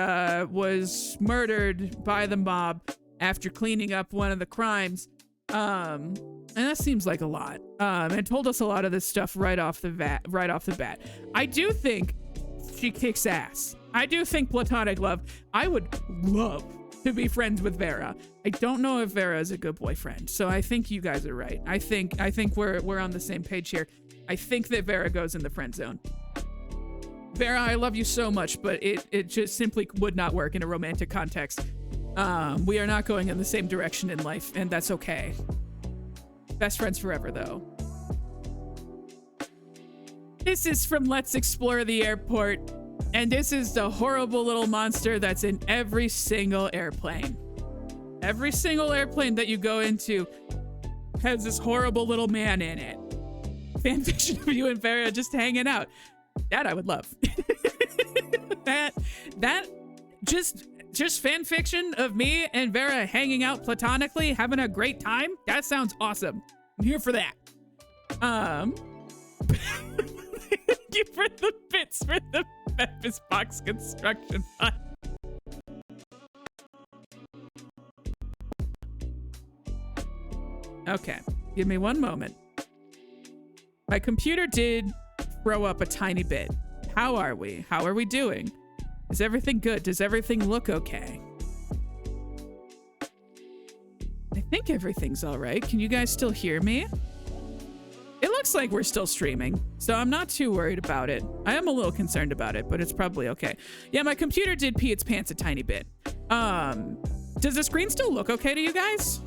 was murdered by the mob after cleaning up one of the crimes. And that seems like a lot. And told us a lot of this stuff right off the bat. I do think she kicks ass. I do think platonic love. I would love to be friends with Vera. I don't know if Vera is a good boyfriend, so I think you guys are right. I think we're on the same page here. I think that Vera goes in the friend zone. Vera, I love you so much, but it just simply would not work in a romantic context. We are not going in the same direction in life, and that's okay. Best friends forever, though. This is from Let's Explore the Airport, and this is the horrible little monster that's in every single airplane. Every single airplane that you go into has this horrible little man in it. Fanfiction of you and Vera just hanging out. That I would love. that just fan fiction of me and Vera hanging out platonically, having a great time. That sounds awesome. I'm here for that. Thank you for the bits for the Memphis box construction fund. Okay, give me one moment. My computer did throw up a tiny bit. How are we? How are we doing? Is everything good? Does everything look okay? I think everything's all right. Can you guys still hear me? It looks like we're still streaming, so I'm not too worried about it. I am a little concerned about it, but it's probably okay. Yeah, my computer did pee its pants a tiny bit. Does the screen still look okay to you guys?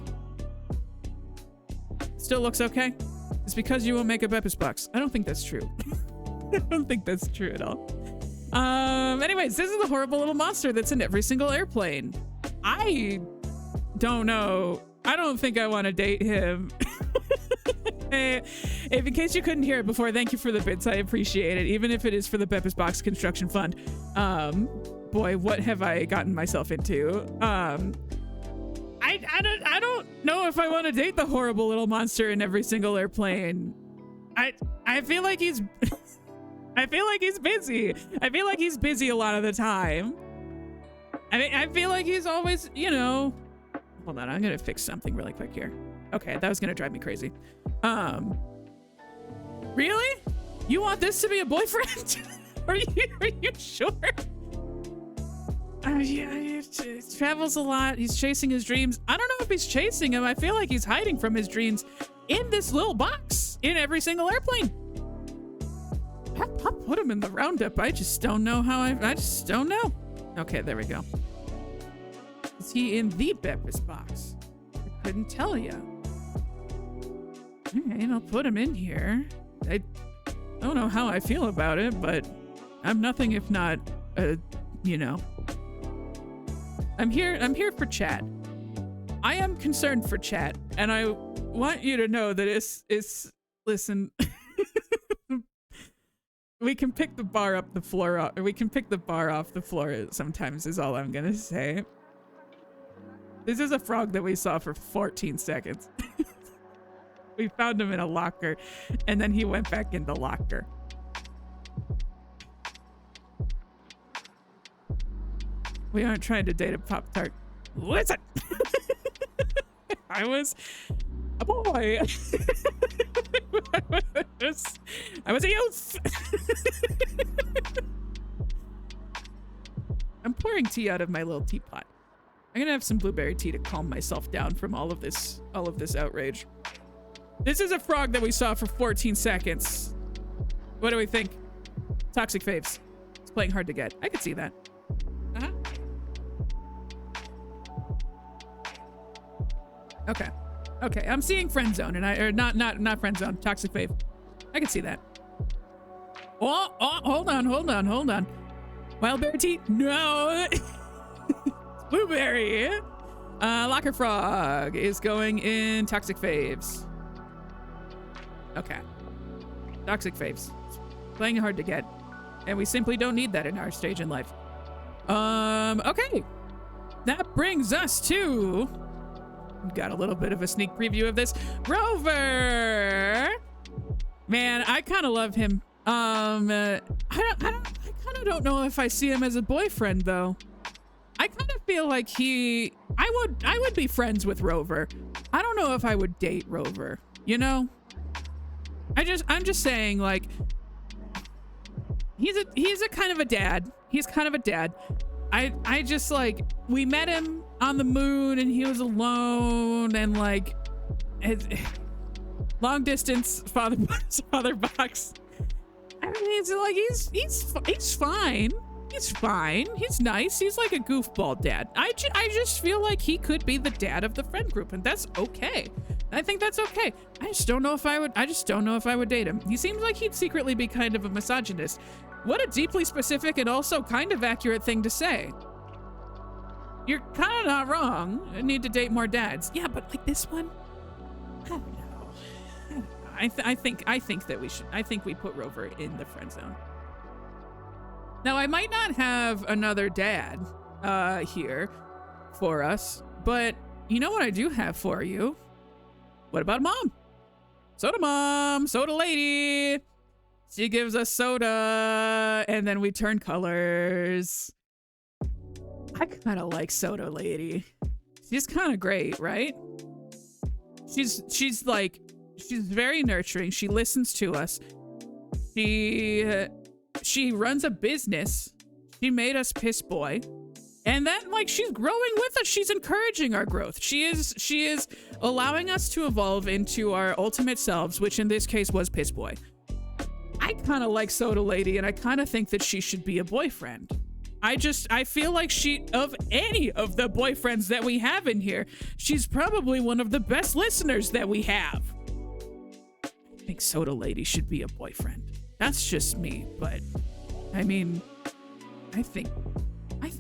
Still looks okay? It's because you won't make a Beppis box. I don't think that's true. I don't think that's true at all. Anyways, this is the horrible little monster that's in every single airplane. I don't know. I don't think I want to date him. Hey, if in case you couldn't hear it before, thank you for the bits. I appreciate it, even if it is for the Beppis Box Construction Fund. Boy, what have I gotten myself into? I don't know if I want to date the horrible little monster in every single airplane. I feel like he's I feel like he's busy. I feel like he's busy a lot of the time. I mean, I feel like he's always, you know. Hold on, I'm gonna fix something really quick here. Okay, that was gonna drive me crazy. Really? You want this to be a boyfriend? Are you sure? Yeah, he travels a lot. He's chasing his dreams. I don't know if he's chasing him. I feel like he's hiding from his dreams in this little box in every single airplane. I'll put him in the roundup. I just don't know how I just don't know. Okay, there we go. Is he in the Beppis box? I couldn't tell you. All right, I'll put him in here. I don't know how I feel about it, but I'm nothing if not, you know. I'm here for chat. I am concerned for chat, and I want you to know that it's listen. We can pick the bar up the floor, or we can pick the bar off the floor sometimes is all I'm gonna say. This is a frog that we saw for 14 seconds. We found him in a locker, and then he went back in the locker. We aren't trying to date a Pop-Tart. Listen! I was a boy. I was a youth. I'm pouring tea out of my little teapot. I'm gonna have some blueberry tea to calm myself down from all of this outrage. This is a frog that we saw for 14 seconds. What do we think? Toxic faves. It's playing hard to get. I could see that. Uh-huh. Okay. Okay, I'm seeing friend zone, and not friend zone, toxic fave. I can see that. Oh, hold on. Wildberry tea? No. Blueberry. Locker frog is going in toxic faves. Okay. Toxic faves. It's playing hard to get, and we simply don't need that in our stage in life. Okay. That brings us to... Got a little bit of a sneak preview of this. Rover! Man, I kind of love him. I kind of don't know if I see him as a boyfriend, though. I kind of feel like I would be friends with Rover. I don't know if I would date Rover, you know? I'm just saying, like, he's a kind of a dad. He's kind of a dad. I just like, we met him on the moon and he was alone and like, long distance father box. I mean, it's like he's fine. He's fine. He's nice. He's like a goofball dad. I just feel like he could be the dad of the friend group, and that's okay. I think that's okay. I just don't know if I would date him. He seems like he'd secretly be kind of a misogynist. What a deeply specific and also kind of accurate thing to say. You're kind of not wrong. I need to date more dads. Yeah, but like this one, I don't know. I think that we should. I think we put Rover in the friend zone. Now, I might not have another dad here for us, but you know what I do have for you? What about mom? Soda lady. She gives us soda, and then we turn colors. I kind of like soda lady. She's kind of great, right? She's very nurturing. She listens to us. She runs a business. She made us piss boy. And then like she's growing with us. She's encouraging our growth. She is allowing us to evolve into our ultimate selves, which in this case was piss boy. I kind of like soda lady and I kind of think that she should be a boyfriend. I feel like of any of the boyfriends that we have in here, she's probably one of the best listeners that we have. I think soda lady should be a boyfriend. That's just me, but I mean, I think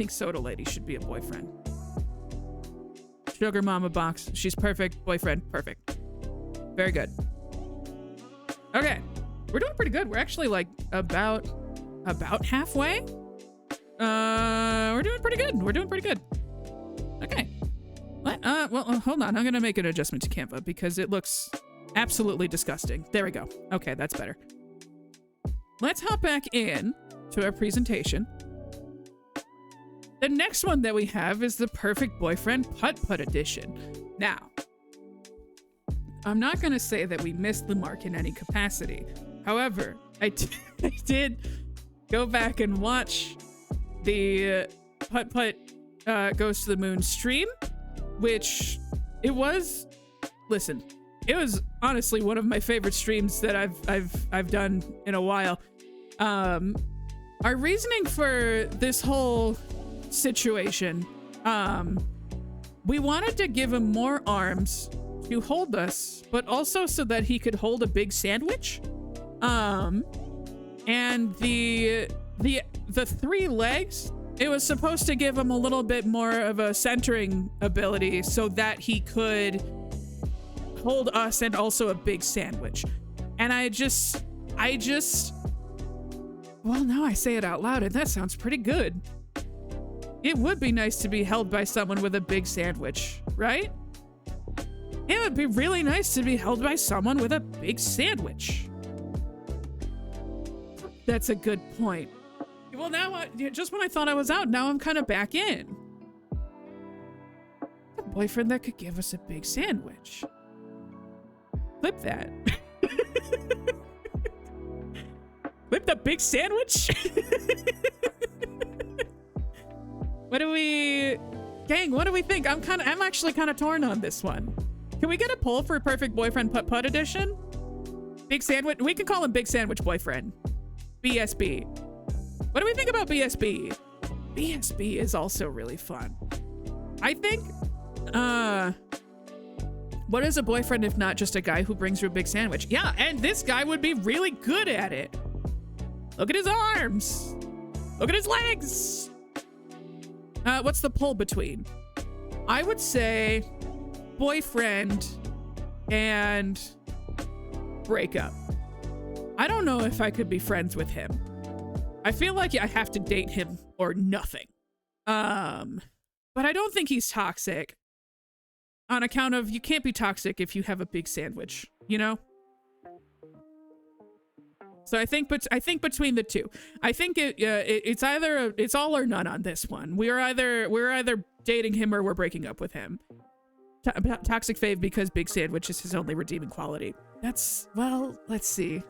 soda lady should be a boyfriend. Sugar mama box. She's perfect. Boyfriend. Perfect. Very good. Okay. We're doing pretty good. We're actually like about halfway. We're doing pretty good. Okay. Well, hold on. I'm going to make an adjustment to Canva because it looks absolutely disgusting. There we go. Okay, that's better. Let's hop back in to our presentation. The next one that we have is the Perfect Boyfriend Putt-Putt Edition. Now, I'm not going to say that we missed the mark in any capacity. However, I did go back and watch the Putt-Putt Goes to the Moon stream, which it was honestly one of my favorite streams that I've done in a while. Our reasoning for this whole situation, we wanted to give him more arms to hold us, but also so that he could hold a big sandwich. And the 3 legs, it was supposed to give him a little bit more of a centering ability so that he could hold us and also a big sandwich. And well, now I say it out loud and that sounds pretty good. It would be nice to be held by someone with a big sandwich, right? It would be really nice to be held by someone with a big sandwich. That's a good point. Well, now, just when I thought I was out, now I'm kind of back in. A boyfriend that could give us a big sandwich. Clip that. Clip the big sandwich? Gang, what do we think? I'm actually kind of torn on this one. Can we get a poll for Perfect Boyfriend Putt-Putt Edition? Big sandwich, we can call him Big Sandwich Boyfriend. BSB. What do we think about BSB? BSB is also really fun. I think, what is a boyfriend if not just a guy who brings you a big sandwich? Yeah, and this guy would be really good at it. Look at his arms. Look at his legs. What's the poll between? I would say boyfriend and breakup. I don't know if I could be friends with him. I feel like I have to date him or nothing. But I don't think he's toxic. On account of, you can't be toxic if you have a big sandwich, you know? So I think between the two, I think it's either it's all or none on this one. We're either dating him or we're breaking up with him. Toxic fave because big sandwich is his only redeeming quality. That's, well, let's see.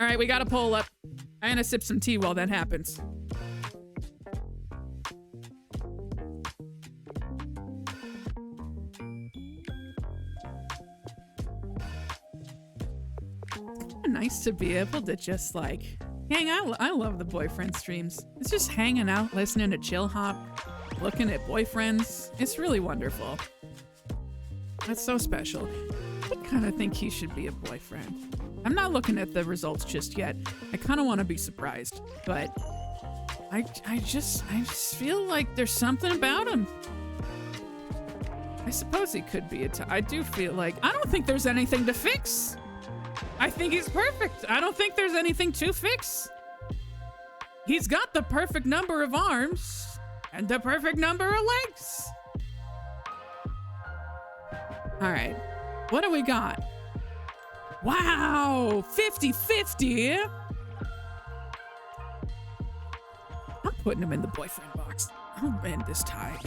All right, we got a poll up. I'm gonna sip some tea while that happens. Nice to be able to just like hang out. I love the boyfriend streams. It's just hanging out, listening to Chill Hop, looking at boyfriends. It's really wonderful. That's so special. I kind of think he should be a boyfriend. I'm not looking at the results just yet. I kind of want to be surprised, but I just feel like there's something about him. I suppose he could be I do feel like I don't think there's anything to fix. I think he's perfect. I don't think there's anything to fix. He's got the perfect number of arms and the perfect number of legs. All right, what do we got? Wow, 50-50. I'm putting him in the boyfriend box. I'll end this tie.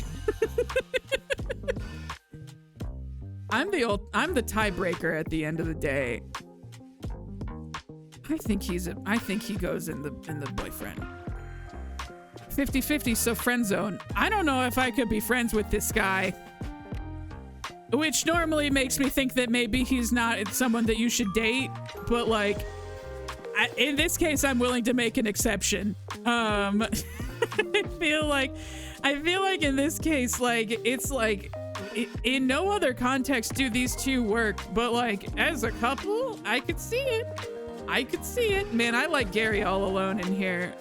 I'm the tiebreaker at the end of the day. I think he goes in the boyfriend. 50-50, so friend zone. I don't know if I could be friends with this guy. Which normally makes me think that maybe he's not someone that you should date, but like, in this case, I'm willing to make an exception. I feel like in this case, like, it's like, in no other context do these two work, but like, as a couple, I could see it. I could see it. Man, I like Gary all alone in here.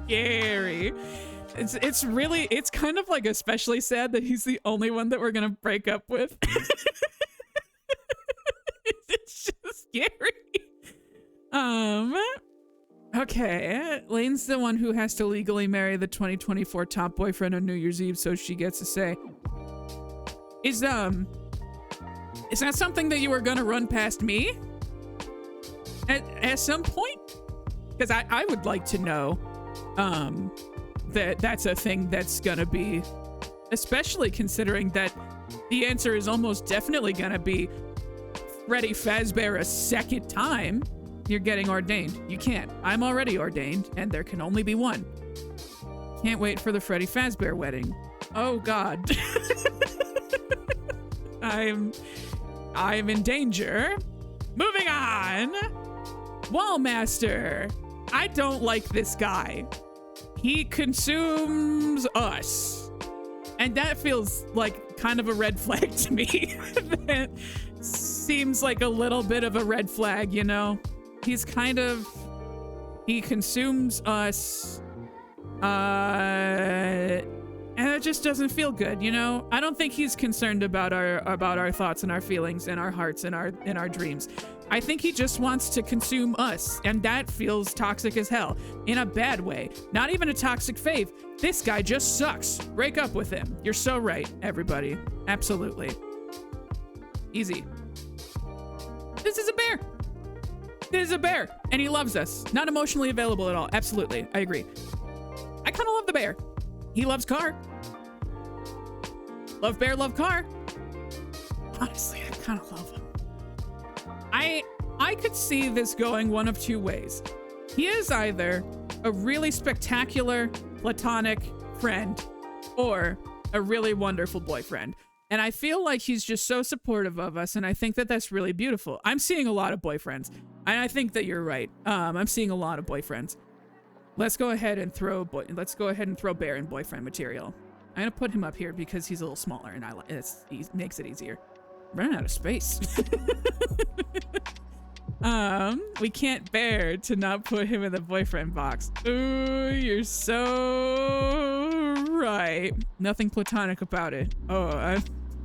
Gary. It's kind of like especially sad that he's the only one that we're gonna break up with. It's just scary. Okay. Lane's the one who has to legally marry the 2024 top boyfriend on New Year's Eve, so she gets a say. Is that something that you were gonna run past me? At some point? Because I would like to know that's a thing that's gonna be, especially considering that the answer is almost definitely gonna be Freddy Fazbear a second time. You're getting ordained. You can't. I'm already ordained, and there can only be one. Can't wait for the Freddy Fazbear wedding. Oh God. I'm in danger. Moving on. Wallmaster. I don't like this guy. He consumes us. And that feels like kind of a red flag to me. That seems like a little bit of a red flag, you know? He consumes us. And it just doesn't feel good, you know? I don't think he's concerned about our thoughts and our feelings and our hearts and our dreams. I think he just wants to consume us, and that feels toxic as hell. In a bad way. Not even a toxic fave. This guy just sucks. Break up with him. You're so right, everybody. Absolutely. Easy. This is a bear. This is a bear, and he loves us. Not emotionally available at all. Absolutely. I agree. I kind of love the bear. He loves car. Love bear, love car. Honestly, I kind of love him. I could see this going one of two ways. He is either a really spectacular platonic friend or a really wonderful boyfriend. And I feel like he's just so supportive of us, and I think that that's really beautiful. I'm seeing a lot of boyfriends, and I think that you're right. I'm seeing a lot of boyfriends. Let's go ahead and throw bear in boyfriend material. I'm gonna put him up here because he's a little smaller, and he makes it easier. Running out of space. We can't bear to not put him in the boyfriend box. Ooh, you're so right. Nothing platonic about it. Oh, I'm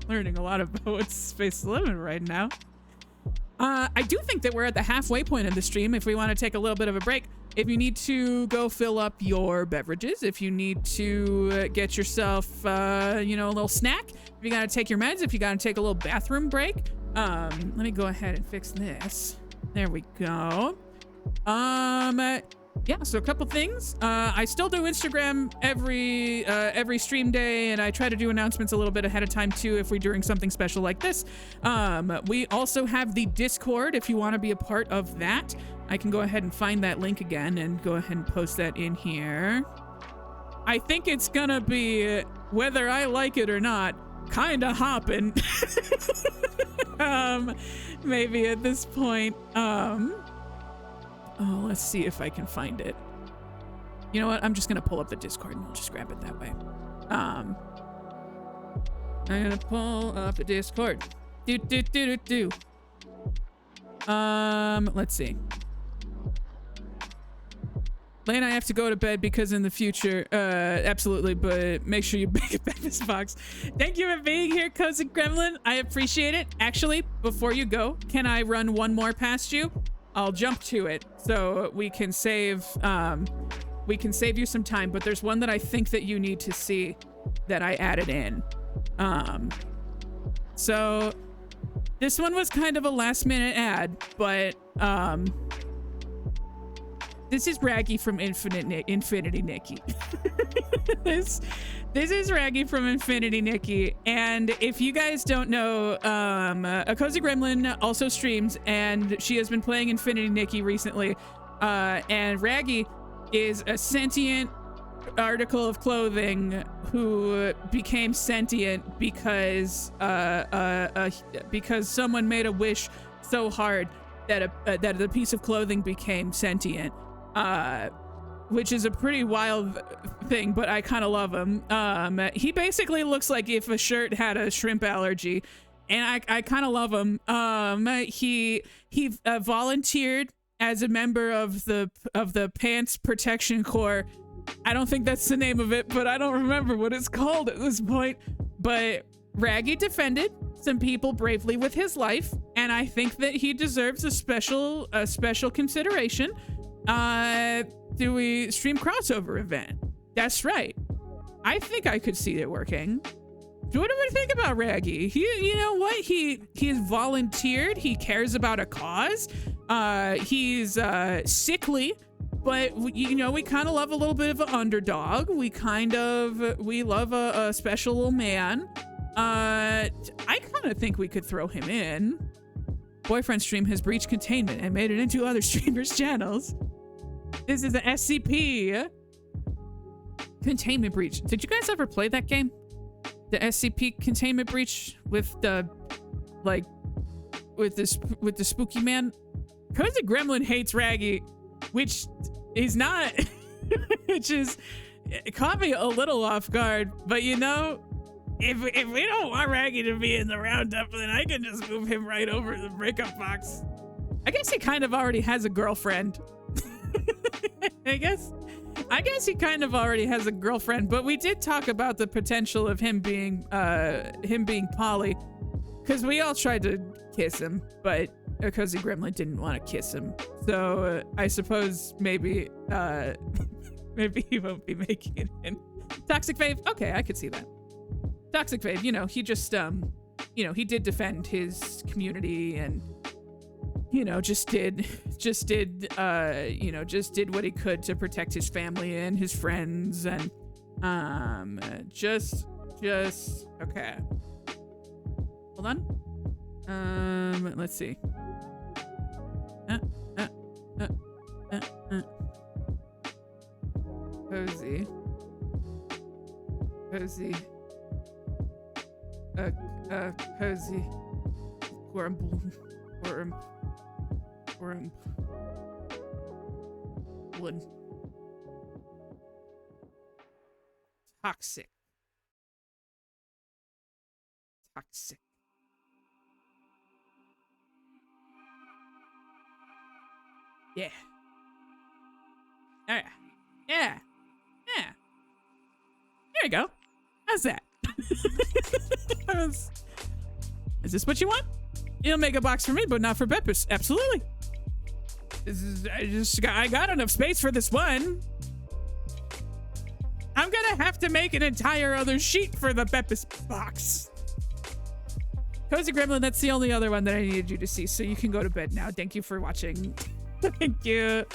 learning a lot about what space to live in right now. I do think that we're at the halfway point of the stream. If we want to take a little bit of a break, if you need to go fill up your beverages, if you need to get yourself, a little snack, if you got to take your meds, if you got to take a little bathroom break, let me go ahead and fix this. There we go. yeah, so a couple things. I still do Instagram every stream day, and I try to do announcements a little bit ahead of time too if we're doing something special like this. We also have the Discord if you want to be a part of that. I can go ahead and find that link again and go ahead and post that in here. I think it's gonna be, whether I like it or not, kinda hopping. Maybe at this point. Oh, let's see if I can find it. You know what? I'm just gonna pull up the Discord and we'll just grab it that way. I'm gonna pull up the Discord. Let's see. Lane, I have to go to bed because in the future, absolutely, but make sure you bake a breakfast box. Thank you for being here, Cozy Gremlin. I appreciate it. Actually, before you go, can I run one more past you? I'll jump to it so we can save you some time, but there's one that I think that you need to see that I added in. So this one was kind of a last minute ad, but this is Raggy from Infinity Nikki. This is Raggy from Infinity Nikki, and if you guys don't know, a Cozy Gremlin also streams, and she has been playing Infinity Nikki recently. And Raggy is a sentient article of clothing who became sentient because someone made a wish so hard that the piece of clothing became sentient. Which is a pretty wild thing, but I kind of love him. He basically looks like if a shirt had a shrimp allergy, and I kind of love him. He volunteered as a member of the Pants Protection Corps. I don't think that's the name of it, but I don't remember what it's called at this point. But Raggy defended some people bravely with his life, and I think that he deserves a special consideration. Do we stream crossover event? That's right. I think I could see it working. What do we think about Raggy? You know what? He's volunteered. He cares about a cause. He's sickly, but you know, we kind of love a little bit of an underdog. We love a special little man. I kind of think we could throw him in. Boyfriend stream has breached containment and made it into other streamers' channels. This is an SCP. Containment breach. Did you guys ever play that game? The SCP containment breach with the spooky man? Cozy Gremlin hates Raggy, which is not which is, it caught me a little off guard, but you know, if we don't want Raggy to be in the roundup, then I can just move him right over to the breakup box. I guess he kind of already has a girlfriend. I guess he kind of already has a girlfriend, but we did talk about the potential of him being poly, because we all tried to kiss him, but a Cozy Gremlin didn't want to kiss him. So I suppose maybe he won't be making it in. Toxic Fave, okay, I could see that. Toxic Fave, you know, he just he did defend his community and just did what he could to protect his family and his friends, and just okay. Hold on. Let's see. Cozy. Cozy. Toxic. Yeah. All right. Yeah. There you go. How's that? Is this what you want? You'll make a box for me, but not for Beppis. Absolutely. I got enough space for this one. I'm gonna have to make an entire other sheet for the Beppis box. Cozy Gremlin, that's the only other one that I needed you to see, so you can go to bed now. Thank you for watching. Thank you.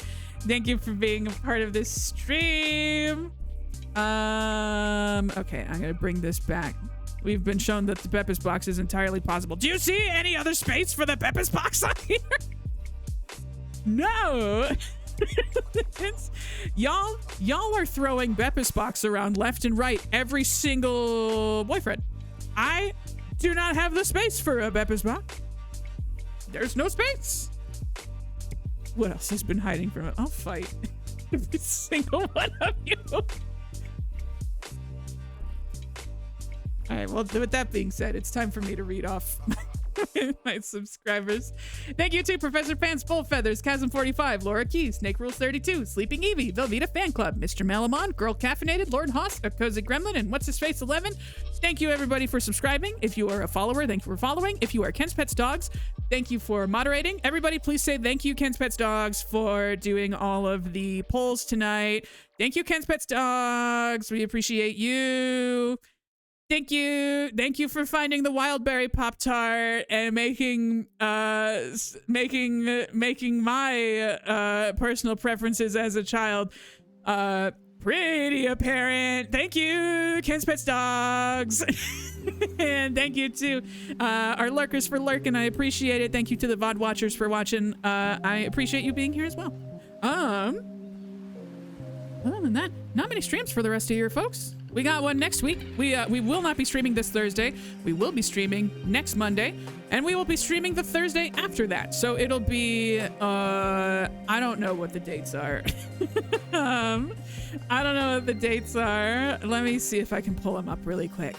Thank you for being a part of this stream. Okay, I'm gonna bring this back. We've been shown that the Pepis box is entirely possible. Do you see any other space for the Pepis box on here? No. y'all are throwing Pepis box around left and right every single boyfriend. I do not have the space for a Pepis box. There's no space. What else has been hiding from it? I'll fight every single one of you. All right, well, with that being said, it's time for me to read off my subscribers. Thank you to Professor Pants, Bull Feathers, Chasm45, Laura Keys, Snake Rules 32, Sleeping Evie, Velveeta Fan Club, Mr. Malamon, Girl Caffeinated, Lord Hoss, A Cozy Gremlin, and What's His Face 11. Thank you everybody for subscribing. If you are a follower, thank you for following. If you are Ken's Pets Dogs, thank you for moderating. Everybody, please say thank you, Ken's Pets Dogs, for doing all of the polls tonight. Thank you, Ken's Pets Dogs. We appreciate you. Thank you for finding the Wildberry Pop-Tart and making my personal preferences as a child pretty apparent. Thank you, Ken's Pets Dogs. And thank you to our lurkers for lurking. I appreciate it. Thank you to the VOD watchers for watching. I appreciate you being here as well. Other than that, not many streams for the rest of the year, folks. We got one next week. We will not be streaming this Thursday. We will be streaming next Monday, and we will be streaming the Thursday after that. So it'll be I don't know what the dates are. I don't know what the dates are. Let me see if I can pull them up really quick.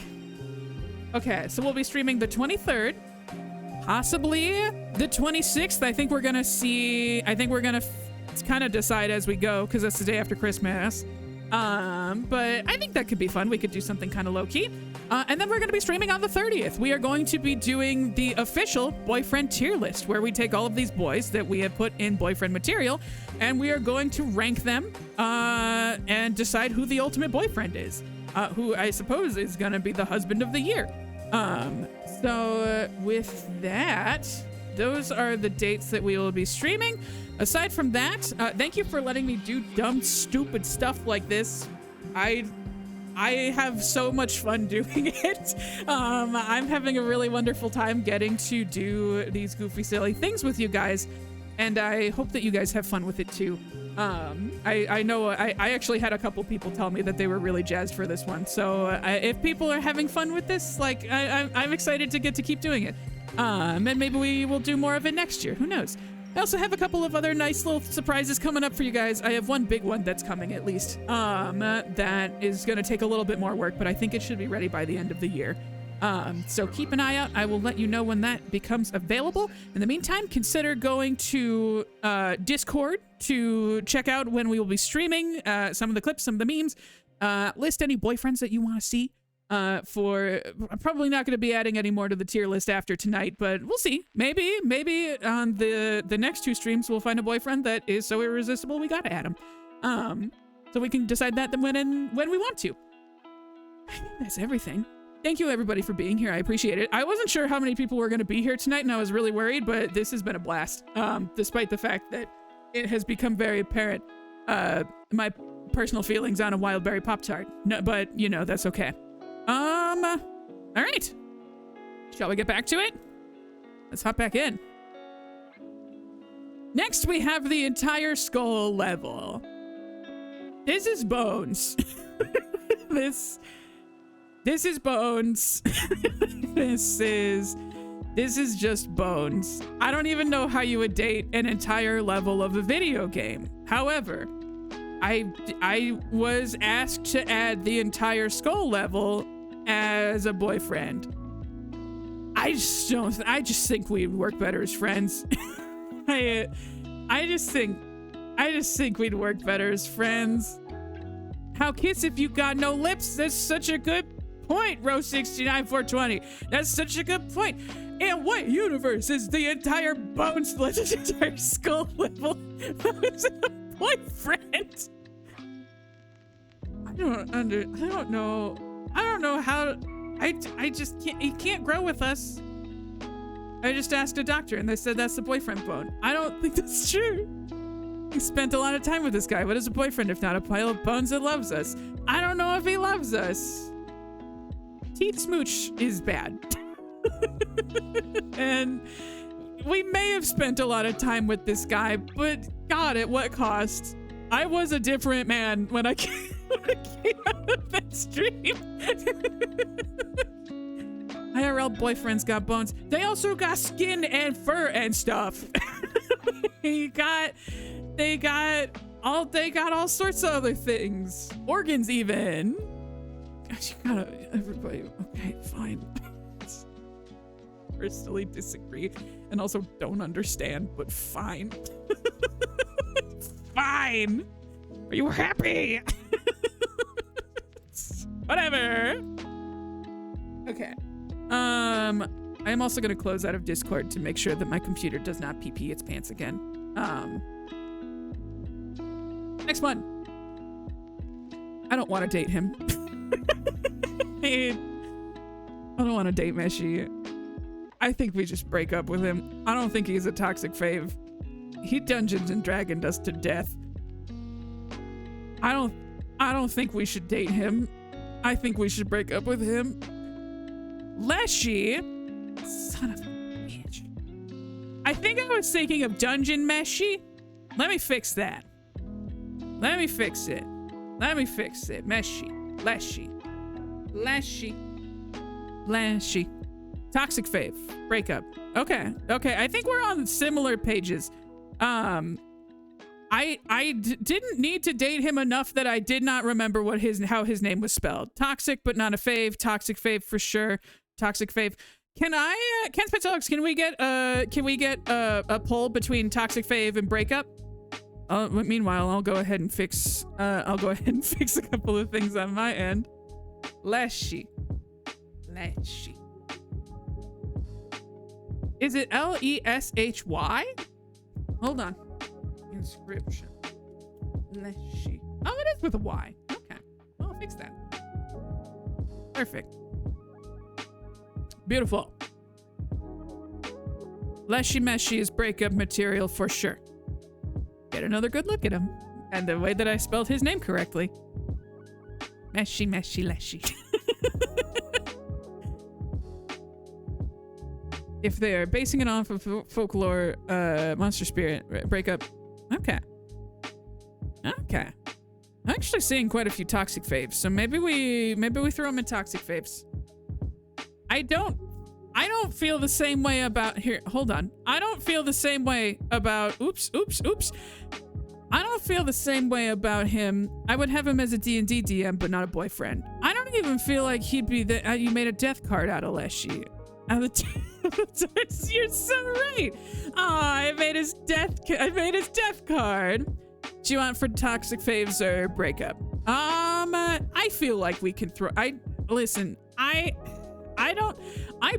Okay, so we'll be streaming the 23rd, possibly the 26th. I think we're gonna see. I think we're gonna kind of decide as we go because that's the day after Christmas. But I think that could be fun. We could do something kind of low-key. And then we're going to be streaming on the 30th. We are going to be doing the official boyfriend tier list, where we take all of these boys that we have put in boyfriend material, and we are going to rank them and decide who the ultimate boyfriend is, who I suppose is going to be the husband of the year. So with that, those are the dates that we will be streaming. Aside from that, thank you for letting me do dumb, stupid stuff like this. I have so much fun doing it. I'm having a really wonderful time getting to do these goofy, silly things with you guys, and I hope that you guys have fun with it too. I know I actually had a couple people tell me that they were really jazzed for this one. So if people are having fun with this, like I'm excited to get to keep doing it. And maybe we will do more of it next year. Who knows? I also have a couple of other nice little surprises coming up for you guys. I have one big one that's coming at least. That is going to take a little bit more work, but I think it should be ready by the end of the year. So keep an eye out. I will let you know when that becomes available. In the meantime, consider going to Discord to check out when we will be streaming some of the clips, some of the memes. List any boyfriends that you want to see. I'm probably not going to be adding any more to the tier list after tonight, but we'll see. Maybe on the next two streams we'll find a boyfriend that is so irresistible we gotta add him. So we can decide that when we want to. I think that's everything. Thank you everybody for being here. I appreciate it. I wasn't sure how many people were going to be here tonight, and I was really worried, but this has been a blast. Despite the fact that it has become very apparent my personal feelings on a Wildberry Pop-Tart. No, but you know, that's okay. All right. Shall we get back to it? Let's hop back in. Next, we have the entire skull level. This is bones. This is bones. This is just bones. I don't even know how you would date an entire level of a video game. However, I was asked to add the entire skull level as a boyfriend. I just think we'd work better as friends. I just think we'd work better as friends. How kiss if you got no lips? That's such a good point, Rose69420. That's such a good point. In what universe is the entire bone split, the entire skull level a boyfriend? I don't know how. I just can't. He can't grow with us. I just asked a doctor and they said that's the boyfriend bone. I don't think that's true. Spent a lot of time with this guy. What is a boyfriend if not a pile of bones that loves us? I don't know if he loves us. Teeth smooch is bad. And we may have spent a lot of time with this guy, but God, at what cost? I was a different man when I came out of that stream. IRL boyfriends got bones. They also got skin and fur and stuff. they got all sorts of other things. Organs even. Gosh, you gotta, everybody, okay, fine. Personally disagree and also don't understand, but fine. Fine. Are you happy? Whatever. Okay. I am also gonna close out of Discord to make sure that my computer does not pee its pants again. Next one. I don't want to date him. I don't want to date Meshi. I think we just break up with him. I don't think he's a toxic fave. He Dungeons and Dragons us to death. I don't think we should date him. I think we should break up with him. Leshy, son of a bitch. I think I was thinking of Dungeon Meshi. Let me fix that. Let me fix it. Let me fix it. Meshi, Leshy, Leshy, Leshy. Toxic fave. Breakup. Okay. Okay. I think we're on similar pages. I didn't need to date him enough that I did not remember how his name was spelled. Toxic, but not a fave. Toxic fave for sure. Toxic fave. Ken Spitzox, can we get a poll between toxic fave and breakup? Meanwhile, I'll go ahead and fix a couple of things on my end. Leshy. Leshy. Is it Leshy? Hold on. Inscription. Leshy. Oh, it is with a Y. Okay. Well, I'll fix that. Perfect. Beautiful. Leshy Meshy is breakup material for sure. Get another good look at him. And the way that I spelled his name correctly. Meshy, Meshy, Leshy. If they're basing it off of folklore, monster spirit, breakup. Okay. Okay. I'm actually seeing quite a few toxic faves, so maybe we throw them in toxic faves. I don't feel the same way about here. Hold on. I don't feel the same way about oops. I don't feel the same way about him. I would have him as a D&D DM, but not a boyfriend. I don't even feel like he'd be the you made a death card out of Leshy. You're so right. Oh, I made his death card. Do you want for toxic faves or breakup? I feel like we can throw. I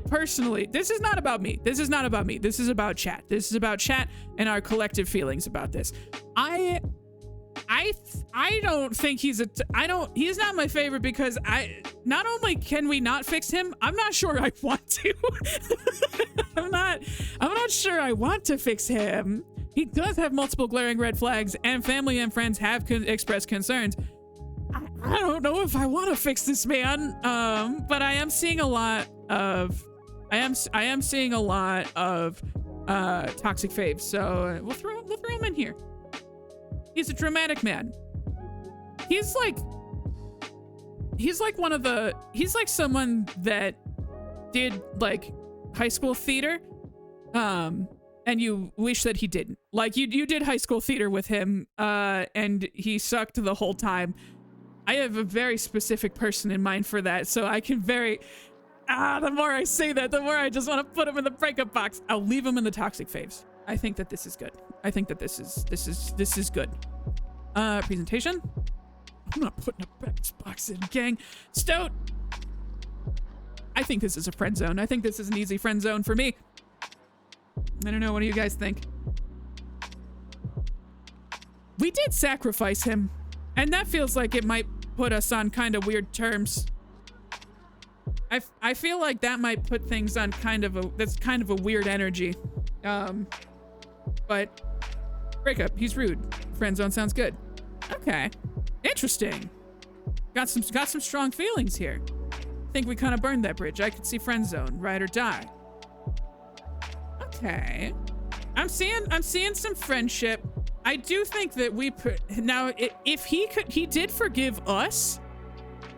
personally, this is not about me. This is not about me. This is about chat. This is about chat and our collective feelings about this. I don't think he's not my favorite because not only can we not fix him, I'm not sure I want to. I'm not sure I want to fix him. He does have multiple glaring red flags and family and friends have expressed concerns. I don't know if I want to fix this man. But I am seeing a lot of toxic faves. So we'll throw him in here. He's a dramatic man. He's like someone that did like high school theater, and you wish that he didn't. Like you did high school theater with him, and he sucked the whole time. I have a very specific person in mind for that, so I can the more I say that, the more I just want to put him in the breakup box. I'll leave him in the toxic faves. I think that this is good. I think that this is good. Presentation. I'm not putting a breakfast box in, gang. Stoat. I think this is a friend zone. I think this is an easy friend zone for me. I don't know. What do you guys think? We did sacrifice him, and that feels like it might put us on kind of weird terms. I feel like that might put things on that's kind of a weird energy. But Breakup. He's rude. Friend zone sounds good. Okay. Interesting. Got some strong feelings here. Think we kind of burned that bridge. I could see friend zone, ride or die. Okay. I'm seeing some friendship. I do think that now if he did forgive us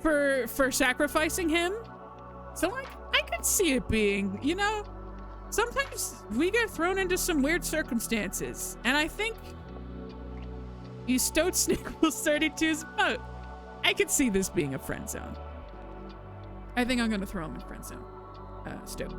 for sacrificing him. So like I could see it being, you know, sometimes we get thrown into some weird circumstances, and I think you stowed Snickles 32's boat. I could see this being a friend zone. I think I'm gonna throw him in friend zone. Stoat.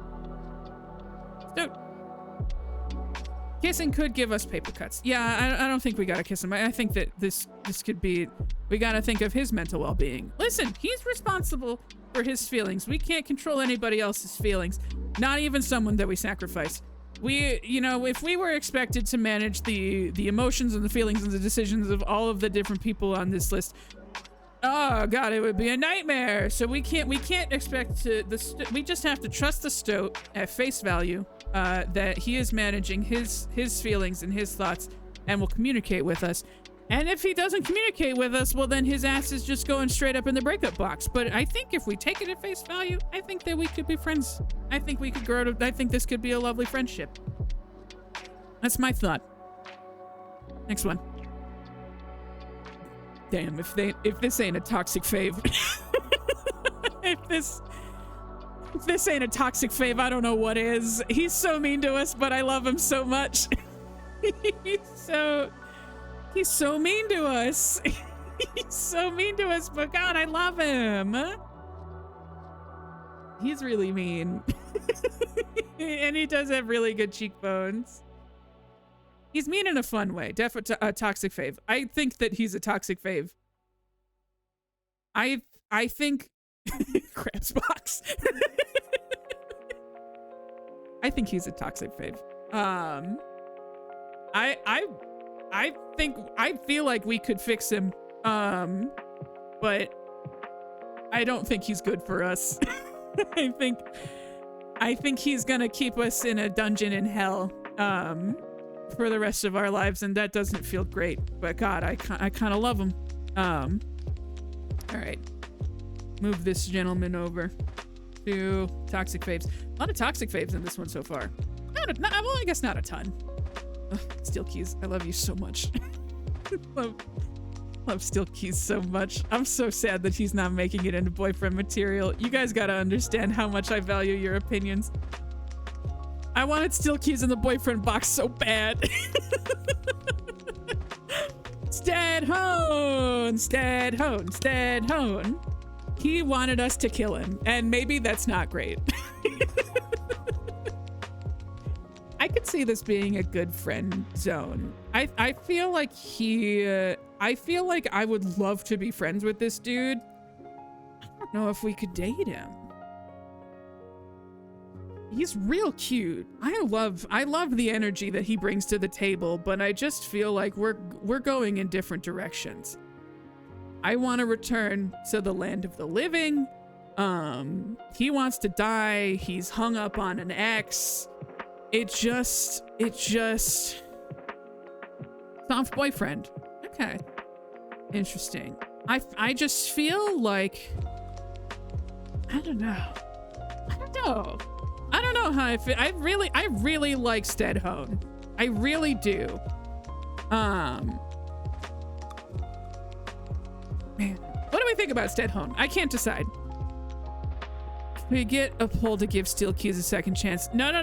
Kissing could give us paper cuts. Yeah, I don't think we gotta kiss him. I think that this could be, we gotta think of his mental well-being. Listen, he's responsible for his feelings. We can't control anybody else's feelings, not even someone that we sacrifice. We, you know, if we were expected to manage the emotions and the feelings and the decisions of all of the different people on this list, oh god, it would be a nightmare. So we can't expect to, we just have to trust the Stoat at face value, that he is managing his feelings and his thoughts and will communicate with us. And if he doesn't communicate with us, well then his ass is just going straight up in the breakup box. But I think if we take it at face value, I think that we could be friends. I think we could grow to, I think this could be a lovely friendship. That's my thought. Next one. Damn, if this ain't a toxic fave. if this ain't a toxic fave, I don't know what is. He's so mean to us, but I love him so much. He's so mean to us. He's so mean to us, but God, I love him. He's really mean. And he does have really good cheekbones. He's mean in a fun way. Definitely a toxic fave. I think that he's a toxic fave. I think Crab's box. I think he's a toxic fave. I feel like we could fix him. But I don't think he's good for us. I think he's gonna keep us in a dungeon in hell for the rest of our lives, and that doesn't feel great. But God, I kind of love him. All right, move this gentleman over to toxic faves. A lot of toxic faves in this one so far. Well, I guess not a ton. Ugh, Steel Keys, I love you so much. love Steel Keys so much. I'm so sad that he's not making it into boyfriend material. You guys gotta understand how much I value your opinions. I wanted Steel Keys in the boyfriend box so bad. Steadhone. He wanted us to kill him, and maybe that's not great. I could see this being a good friend zone. I feel like I feel like I would love to be friends with this dude. I don't know if we could date him. He's real cute. I love the energy that he brings to the table, but I just feel like we're going in different directions. I want to return to the land of the living. He wants to die. He's hung up on an ex. It just soft boyfriend. Okay. Interesting. I just feel like I don't know how I feel. I really like Steadhone. I really do. Man, what do we think about Steadhone? I can't decide. We get a poll to give Steel Keys a second chance. No. No,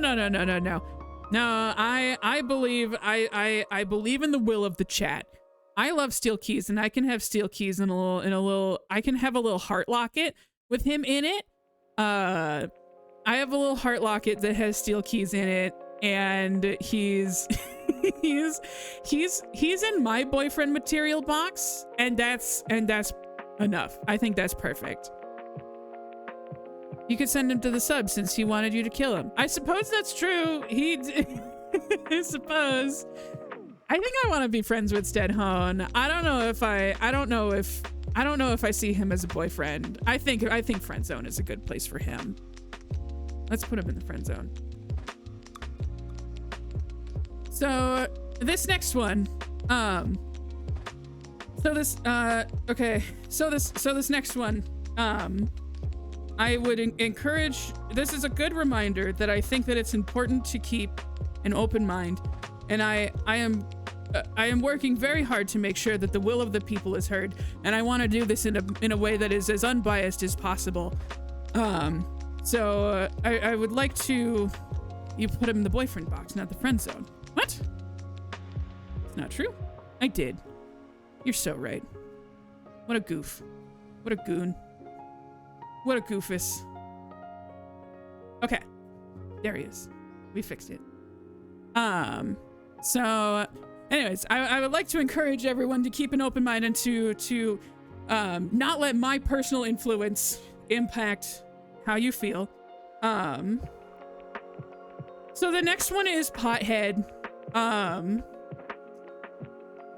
I believe in the will of the chat. I love Steel Keys, and I can have Steel Keys in a little I can have a little heart locket with him in it. I have a little heart locket that has Steel Keys in it, and he's he's in my boyfriend material box, and that's enough. I think that's perfect. You could send him to the sub since he wanted you to kill him. I suppose that's true. I suppose. I think I want to be friends with Steadhone. I don't know if I see him as a boyfriend. I think friend zone is a good place for him. Let's put him in the friend zone. So this next one, okay, so this next one, I would encourage, this is a good reminder that I think that it's important to keep an open mind, and I am working very hard to make sure that the will of the people is heard, and I want to do this in a way that is as unbiased as possible. So I would like to, you put him in the boyfriend box, not the friend zone. What? It's not true. I did. You're so right. What a goof. What a goon. What a goofus. Okay. There he is. We fixed it. So anyways, I would like to encourage everyone to keep an open mind and to not let my personal influence impact how you feel. So the next one is Pothead.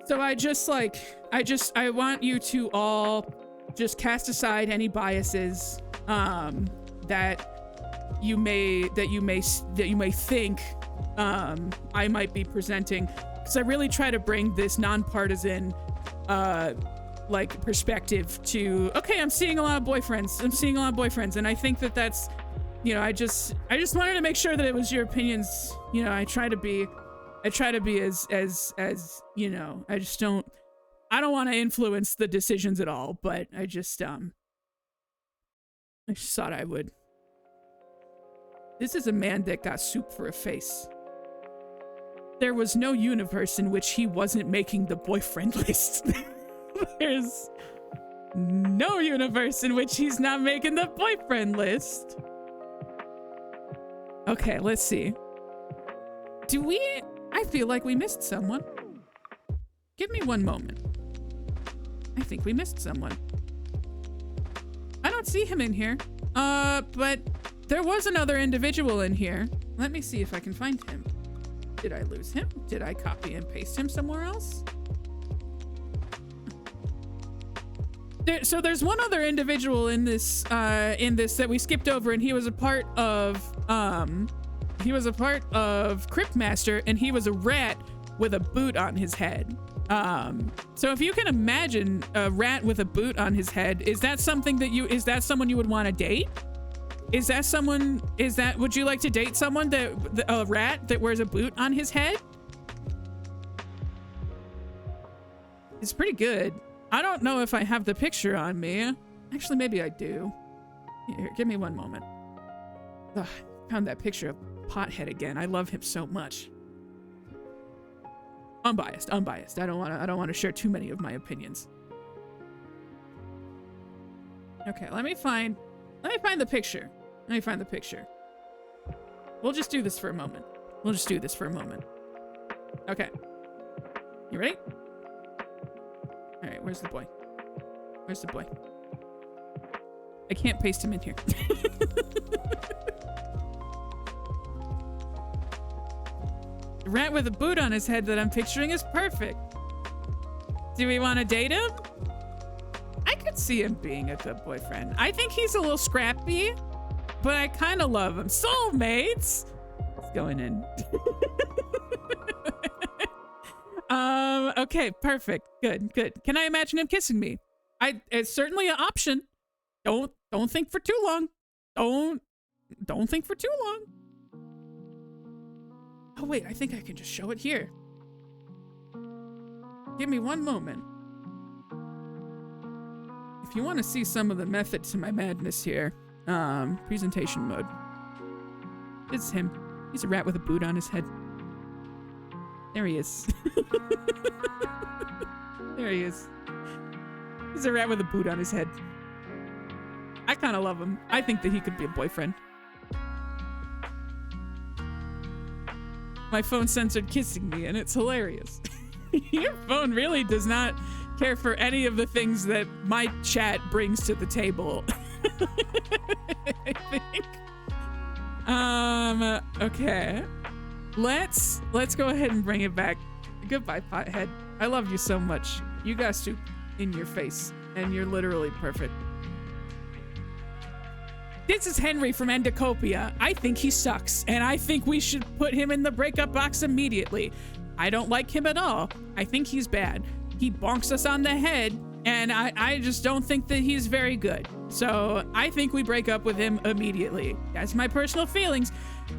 So I want you to all just cast aside any biases that you may think I might be presenting, because I really try to bring this nonpartisan like perspective to, okay, I'm seeing a lot of boyfriends, and I think that that's, you know, I just wanted to make sure that it was your opinions. You know, I try to be as you know, I don't want to influence the decisions at all, but I just thought I would. This is a man that got soup for a face. There was no universe in which he wasn't making the boyfriend list. There's no universe in which he's not making the boyfriend list. Okay, let's see. I feel like we missed someone. Give me one moment. I think we missed someone. I don't see him in here. But there was another individual in here. Let me see if I can find him. Did I lose him? Did I copy and paste him somewhere else? So there's one other individual in this that we skipped over, and he was a part of Cryptmaster, and he was a rat with a boot on his head. So if you can imagine a rat with a boot on his head, is that someone you would want to date? Would you like to date someone a rat that wears a boot on his head? It's pretty good. I don't know if I have the picture on me. Actually, maybe I do. Here, give me one moment. Ugh, found that picture of Pothead again. I love him so much. Unbiased. I don't want to share too many of my opinions. Okay, let me find the picture. We'll just do this for a moment. Okay. You ready? All right, where's the boy? I can't paste him in here. The rat with a boot on his head that I'm picturing is perfect. Do we want to date him? I could see him being a good boyfriend. I think he's a little scrappy, but I kind of love him. Soulmates! It's going in. Okay, perfect. Good. Can I imagine him kissing me? It's certainly an option. Don't think for too long. Don't think for too long. Oh wait, I think I can just show it here. Give me one moment. If you want to see some of the method to my madness here, presentation mode. This is him. He's a rat with a boot on his head. There he is. There he is. He's a rat with a boot on his head. I kind of love him. I think that he could be a boyfriend. My phone censored kissing me, and it's hilarious. Your phone really does not care for any of the things that my chat brings to the table. I think. Okay. Let's go ahead and bring it back. Goodbye, Pothead. I love you so much. You got soup in your face, and you're literally perfect. This is Henry from Endocopia. I think he sucks, and I think we should put him in the breakup box immediately. I don't like him at all. I think he's bad. He bonks us on the head, and I just don't think that he's very good. So I think we break up with him immediately. That's my personal feelings.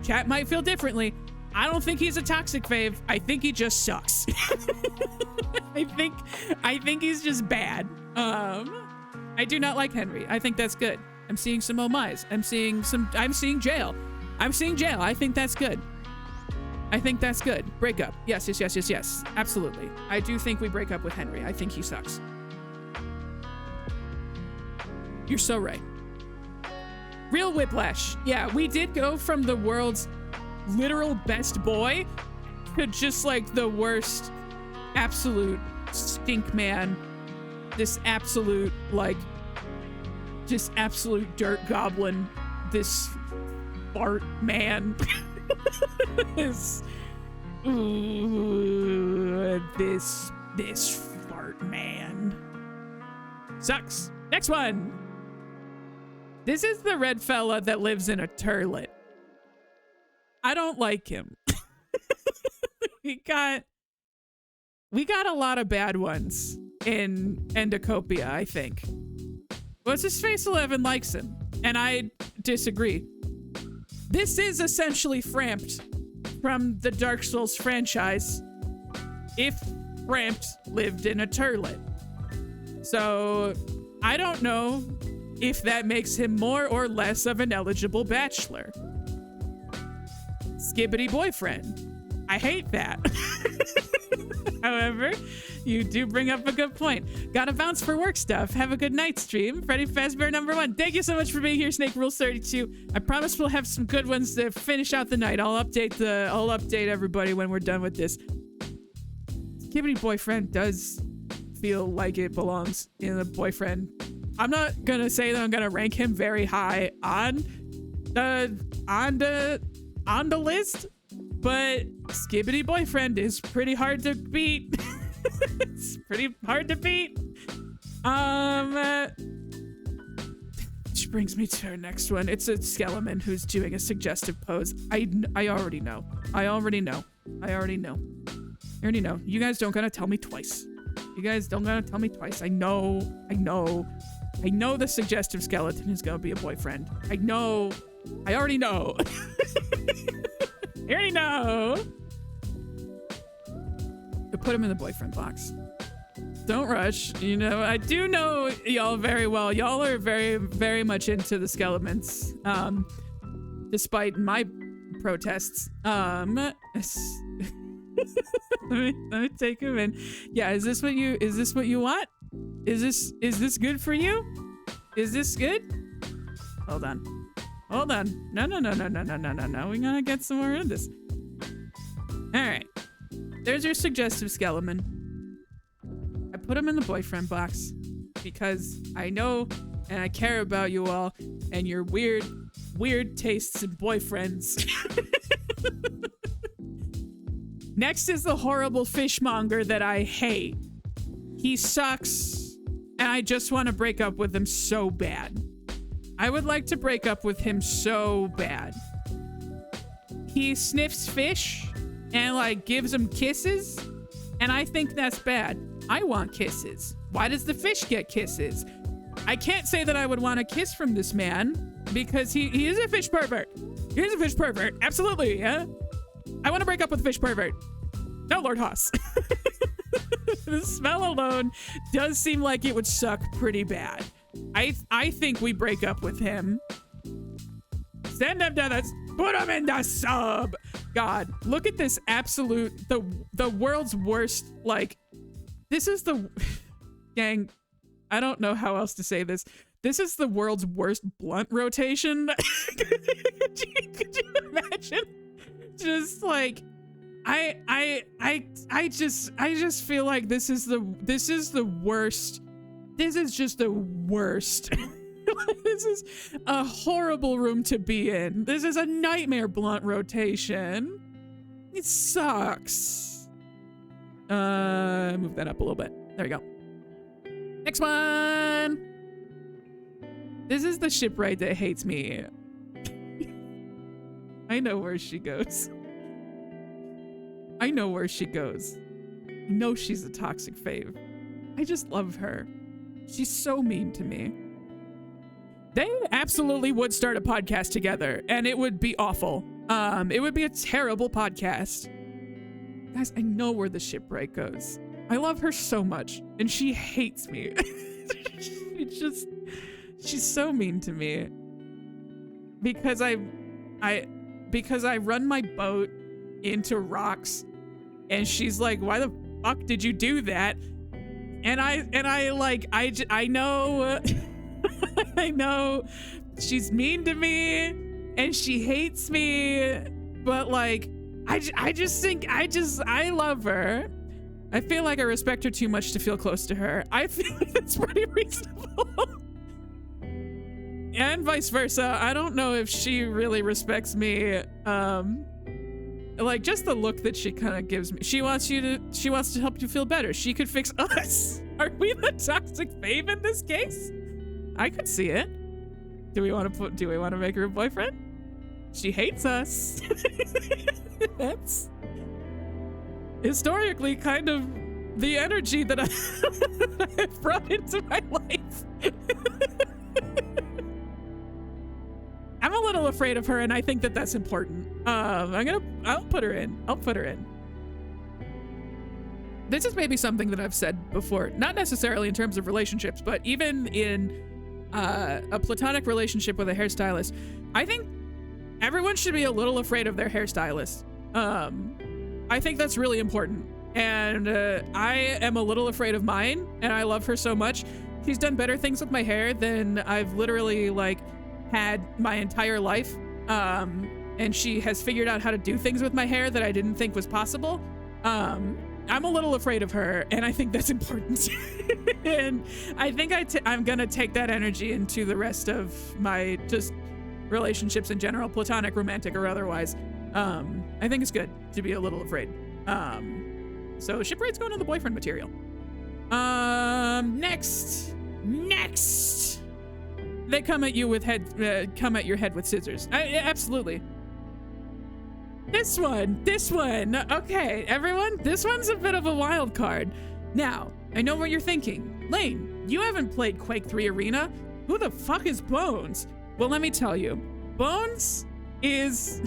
Chat might feel differently. I don't think he's a toxic fave. I think he just sucks. I think he's just bad. I do not like Henry. I think that's good. I'm seeing some oh my's. I'm seeing jail. I'm seeing jail. I think that's good. I think that's good. Break up. Yes. Absolutely. I do think we break up with Henry. I think he sucks. You're so right. Real whiplash. Yeah, we did go from the world's literal best boy to just like the worst absolute stink man. This absolute like just absolute dirt goblin. This fart man. this fart man sucks. Next one. This is the red fella that lives in a turlet. I don't like him. we got a lot of bad ones in Endocopia, I think. What's his face? 11 likes him, and I disagree. This is essentially Frampt from the Dark Souls franchise if Frampt lived in a turlet. So I don't know if that makes him more or less of an eligible bachelor. Skibbity boyfriend. I hate that. However, you do bring up a good point. Gotta bounce for work stuff. Have a good night, stream. Freddy Fazbear #1. Thank you so much for being here, Snake Rules 32. I promise we'll have some good ones to finish out the night. I'll update everybody when we're done with this. Skibbity boyfriend does feel like it belongs in a boyfriend. I'm not gonna say that I'm gonna rank him very high on the list, but Skibbity boyfriend is pretty hard to beat. It's pretty hard to beat. Which brings me to our next one. It's a skeleton who's doing a suggestive pose. I already know. I already know. You guys don't gotta tell me twice. I know the suggestive skeleton is gonna be a boyfriend. I already know. Put him in the boyfriend box. Don't rush. You know, I do know y'all very well. Y'all are very, very much into the skeletons. Despite my protests. Let me take him in. Yeah, is this what you want? Is this good for you? Is this good? Hold on. No. We gotta get some more of this. All right. There's your suggestive skeleton. I put him in the boyfriend box because I know and I care about you all and your weird tastes in boyfriends. Next is the horrible fishmonger that I hate. He sucks, and I just want to break up with him so bad. I would like to break up with him so bad. He sniffs fish and like gives them kisses, and I think that's bad. I want kisses. Why does the fish get kisses? I can't say that I would want a kiss from this man because he is a fish pervert. He is a fish pervert. Absolutely, yeah. I want to break up with the fish pervert. No, Lord Haas. The smell alone does seem like it would suck pretty bad. I think we break up with him. Send him to put him in the sub. God, look at this absolute, the world's worst, like, this is the, gang, I don't know how else to say this. This is the world's worst blunt rotation. Could you imagine? Just like, I just feel like this is the worst. This is just the worst. This is a horrible room to be in. This is a nightmare blunt rotation. It sucks. Move that up a little bit. There we go. Next one. This is the shipwright that hates me. I know where she goes. I know where she goes. I know she's a toxic fave. I just love her. She's so mean to me. They absolutely would start a podcast together, and it would be awful. It would be a terrible podcast. Guys, I know where the shipwright goes. I love her so much, and she hates me. She's so mean to me. Because I run my boat into rocks, and she's like, "Why the fuck did you do that?" And I know, I know she's mean to me, and she hates me, but like, I just think I love her. I feel like I respect her too much to feel close to her. I feel like that's pretty reasonable. And vice versa. I don't know if she really respects me. Like, just the look that she kind of gives me. She wants to help you feel better. She could fix us. Are we the toxic fave in this case? I could see it. Do we want to make her a boyfriend? She hates us. That's historically kind of the energy that I've brought into my life. I'm a little afraid of her, and I think that that's important. I'll put her in. I'll put her in. This is maybe something that I've said before, not necessarily in terms of relationships, but even in a platonic relationship with a hairstylist. I think everyone should be a little afraid of their hairstylist. I think that's really important. And I am a little afraid of mine, and I love her so much. She's done better things with my hair than I've literally like had my entire life. And she has figured out how to do things with my hair that I didn't think was possible. I'm a little afraid of her, and I think that's important. And I think I'm gonna take that energy into the rest of my just relationships in general, platonic, romantic, or otherwise. I think it's good to be a little afraid. So shipwright's going on the boyfriend material. Next. They come at you with come at your head with scissors. Absolutely. This one. Okay, everyone, this one's a bit of a wild card. Now, I know what you're thinking. Lane, you haven't played Quake 3 Arena. Who the fuck is Bones? Well, let me tell you. Bones is...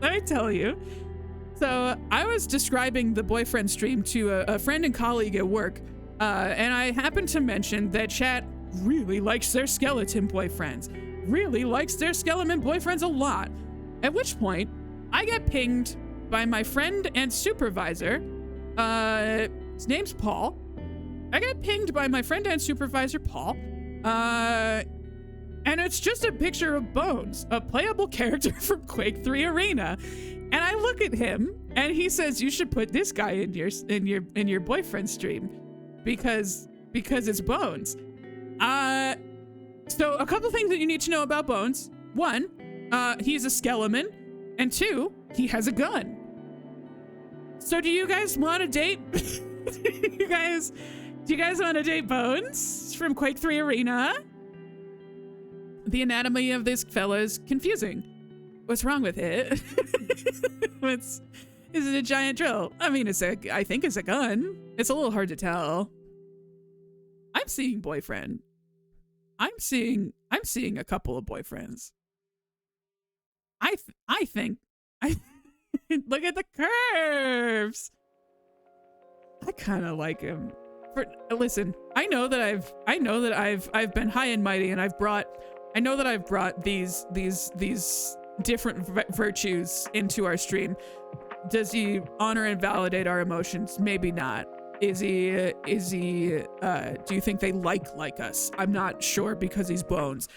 Let me tell you. So, I was describing the boyfriend stream to a friend and colleague at work, and I happened to mention that chat really likes their skeleton boyfriends. Really likes their skeleton boyfriends a lot. At which point, I get pinged by my friend and supervisor. His name's Paul. I get pinged by my friend and supervisor, Paul. And it's just a picture of Bones, a playable character from Quake 3 Arena. And I look at him, and he says, "You should put this guy in your boyfriend stream, because it's Bones." So a couple things that you need to know about Bones. One, he's a skeleton. And two, he has a gun. So do you guys want to date? Do you guys want to date Bones from Quake 3 Arena? The anatomy of this fella is confusing. What's wrong with it? Is it a giant drill? I mean, I think it's a gun. It's a little hard to tell. I'm seeing boyfriend. I'm seeing a couple of boyfriends. I think look at the curves. I kind of like him. Listen, I know that I've been high and mighty, and I've brought these different virtues into our stream. Does he honor and validate our emotions? Maybe not. Do you think they like us? I'm not sure, because he's Bones.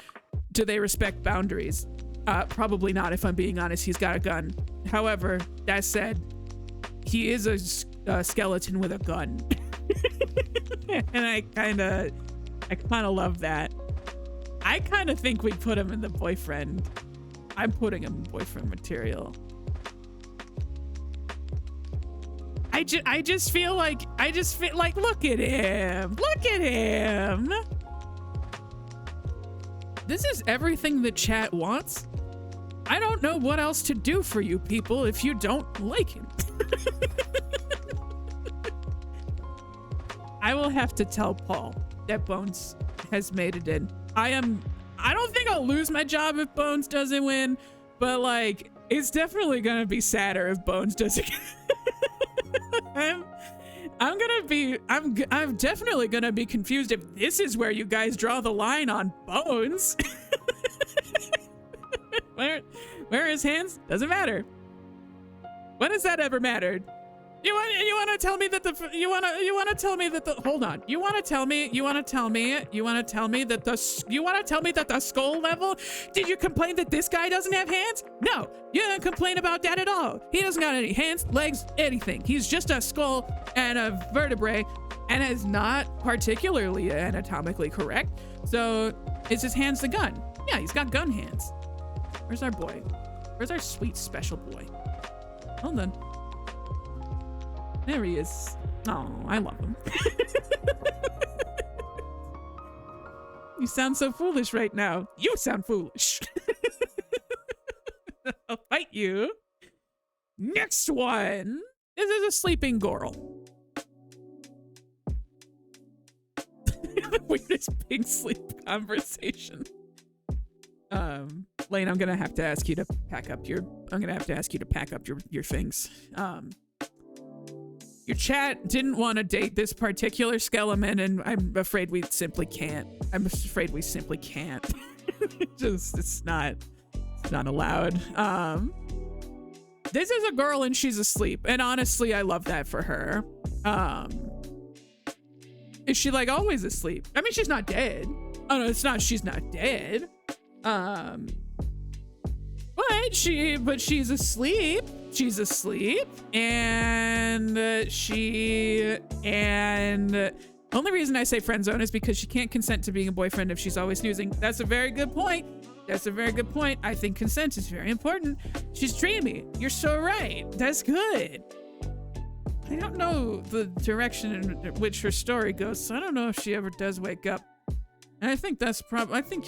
Do they respect boundaries? Probably not, if I'm being honest. He's got a gun. However, that said, he is a skeleton with a gun. And I kind of love that. I kind of think we put him in the boyfriend. I'm putting him in boyfriend material. I just feel like, look at him. Look at him. This is everything the chat wants. I don't know what else to do for you people if you don't like him. I will have to tell Paul that Bones has made it in. I don't think I'll lose my job if Bones doesn't win, but like, it's definitely gonna be sadder if Bones doesn't. I'm definitely gonna be confused if this is where you guys draw the line on Bones. Where are his hands? Doesn't matter. When has that ever mattered? You want to tell me that hold on. You want to tell me that the skull level? Did you complain that this guy doesn't have hands? No, you didn't complain about that at all. He doesn't got any hands, legs, anything. He's just a skull and a vertebrae and is not particularly anatomically correct. So is his hands the gun? Yeah, he's got gun hands. Where's our boy? Where's our sweet special boy? Hold on. There he is. Oh, I love him. You sound so foolish right now. You sound foolish. I'll fight you. Next one. This is a sleeping girl. The weirdest big sleep conversation. Lane, I'm gonna have to ask you to pack up your things. Your chat didn't want to date this particular skeleton, and I'm afraid we simply can't. It's not allowed. This is a girl and she's asleep, and honestly, I love that for her. Is she like always asleep? I mean, she's not dead. Oh no, it's not. She's not dead. But she's asleep. She's asleep, and only reason I say friend zone is because she can't consent to being a boyfriend if she's always snoozing. That's a very good point. I think consent is very important. She's dreamy. You're so right. That's good. I don't know the direction in which her story goes, so I don't know if she ever does wake up. And I think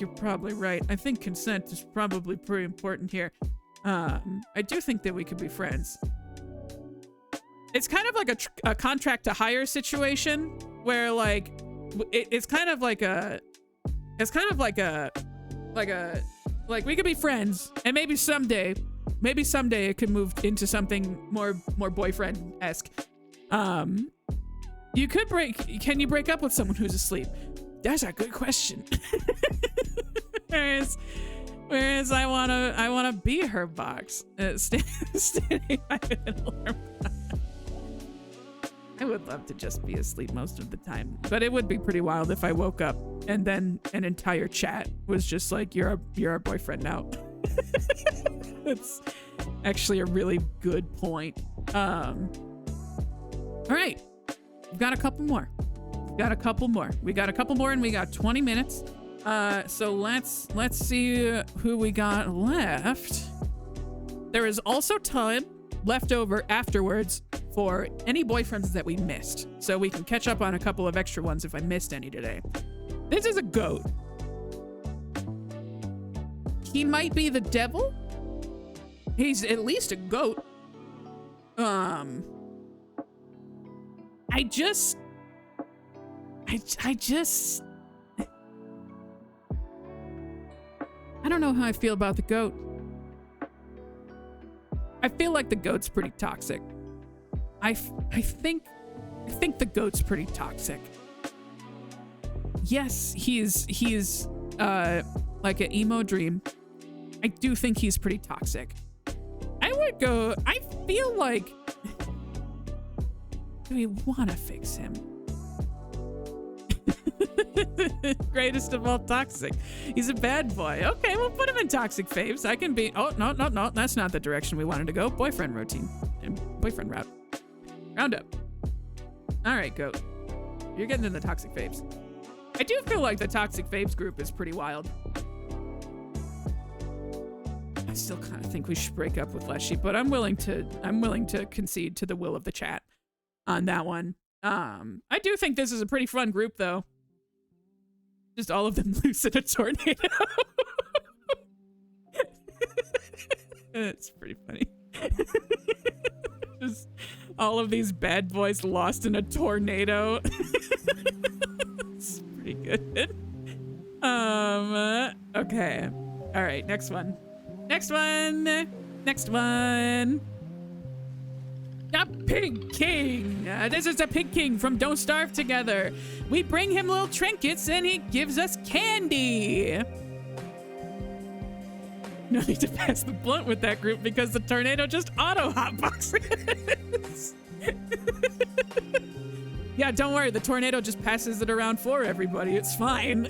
you're probably right. I think consent is probably pretty important here. I do think that we could be friends. It's kind of like a contract to hire situation where like it's kind of like we could be friends, and maybe someday it could move into something more boyfriend-esque. Can you break up with someone who's asleep? That's a good question. Whereas I wanna be her box. Standing by an alarm clock. I would love to just be asleep most of the time, but it would be pretty wild if I woke up and then an entire chat was just like, "You're our boyfriend now." That's actually a really good point. All right, we've got a couple more. We got a couple more, and we got 20 minutes. So let's see who we got left. There is also time left over afterwards for any boyfriends that we missed, so we can catch up on a couple of extra ones if I missed any today. This is a goat. He might be the devil. He's at least a goat. I don't know how I feel about the goat. I feel like the goat's pretty toxic. I think the goat's pretty toxic. Yes, he's like an emo dream. I do think he's pretty toxic. I feel like, do we want to fix him? Greatest of all toxic. He's a bad boy. Okay, we'll put him in toxic faves. I can be, oh, no, that's not the direction we wanted to go. Boyfriend routine. Boyfriend route. Roundup. All right, goat. You're getting in the toxic faves. I do feel like the toxic faves group is pretty wild. I still kind of think we should break up with Leshy, but I'm willing to concede to the will of the chat on that one. I do think this is a pretty fun group, though. Just all of them loose in a tornado. It's pretty funny. Just all of these bad boys lost in a tornado. It's pretty good. Okay. All right, next one. Next one. Next one. A Pig King. This is a Pig King from Don't Starve Together. We bring him little trinkets and he gives us candy. No need to pass the blunt with that group because the tornado just auto hotboxes. Yeah, don't worry. The tornado just passes it around for everybody. It's fine.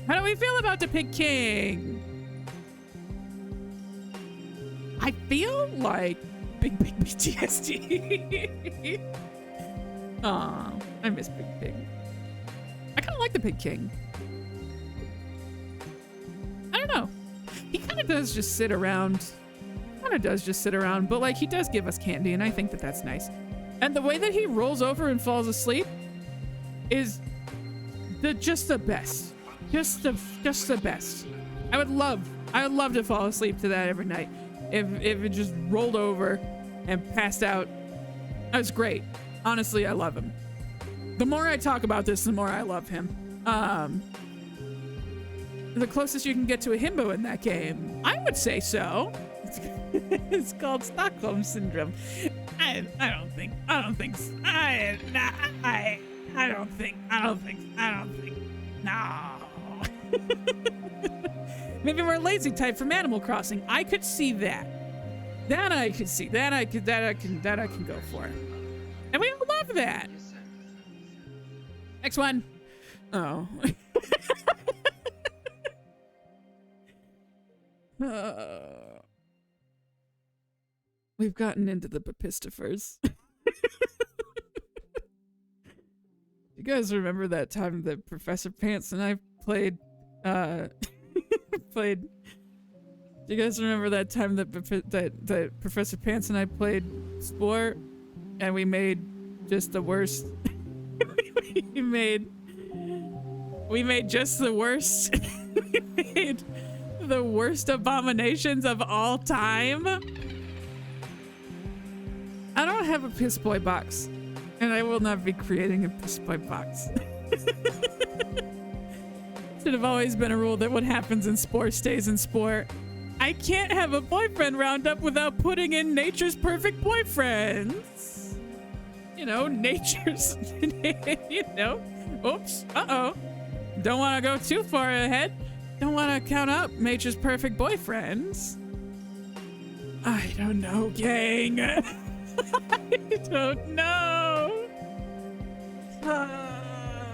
How do we feel about the Pig King? I feel like big PTSD. Aw, I miss Big Pig. I kind of like the Pig King. I don't know. He kind of does just sit around. But like he does give us candy, and I think that that's nice. And the way that he rolls over and falls asleep is just the best. Just the best. I would love to fall asleep to that every night. If it just rolled over and passed out, that was great. Honestly, I love him. The more I talk about this, the more I love him. The closest you can get to a himbo in that game, I would say so. It's called Stockholm Syndrome. I don't think. No. Maybe we're a lazy type from Animal Crossing. I could see that. That I could see. That I can go for. And we all love that. Next one. Oh. We've gotten into the Papistafers. You guys remember that time that Professor Pants and I played, do you guys remember that time that Professor Pants and I played Sport and we made just the worst? we made just the worst. We made the worst abominations of all time. I don't have a piss boy box, and I will not be creating a piss boy box. Should have always been a rule that what happens in sport stays in sport. I can't have a boyfriend roundup without putting in nature's perfect boyfriends. You know, nature's, oops, uh-oh. Don't want to go too far ahead. Don't want to count up nature's perfect boyfriends. I don't know, gang. I don't know.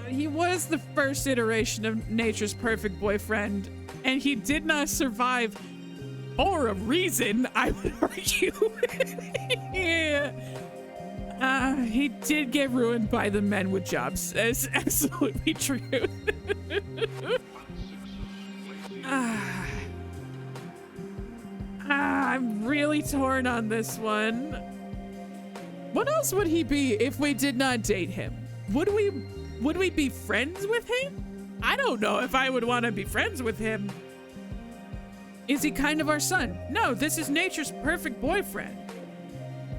He was the first iteration of nature's perfect boyfriend, and he did not survive for a reason, I would argue. Yeah. He did get ruined by the men with jobs. That's absolutely true. I'm really torn on this one. What else would he be if we did not date him? Would we be friends with him? I don't know if I would want to be friends with him. Is he kind of our son? No, this is nature's perfect boyfriend.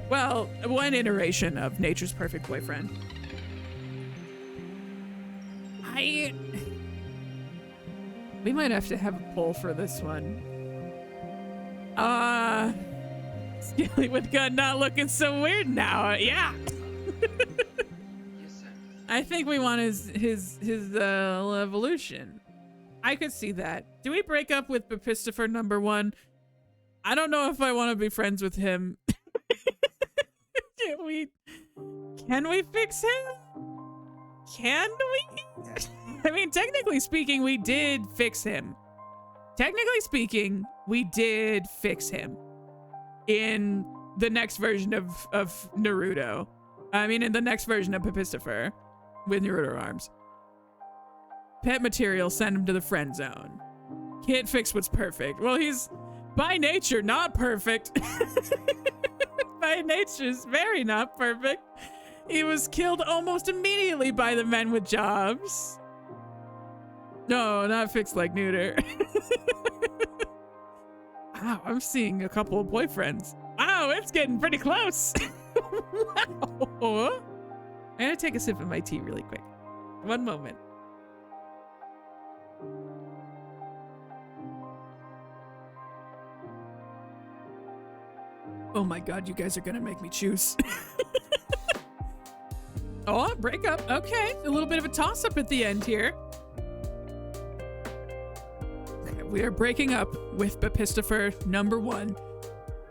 Well, one iteration of nature's perfect boyfriend. We might have to have a poll for this one. Skilly with gun not looking so weird now. Yeah. I think we want his evolution. I could see that. Do we break up with Papistifer #1? I don't know if I want to be friends with him. Can we fix him? Can we? I mean, technically speaking, we did fix him. Technically speaking, we did fix him in the next version of Naruto. I mean, in the next version of Papistifer with Naruto arms. Pet material, send him to the friend zone. Can't fix what's perfect. Well, he's by nature not perfect. By nature's very not perfect. He was killed almost immediately by the men with jobs. No, not fixed like neuter. Wow, I'm seeing a couple of boyfriends. Wow, it's getting pretty close. Wow. I'm gonna take a sip of my tea really quick. One moment. Oh my god, you guys are gonna make me choose. Oh, breakup. Okay, a little bit of a toss-up at the end here. Okay, we are breaking up with Bapistifer #1.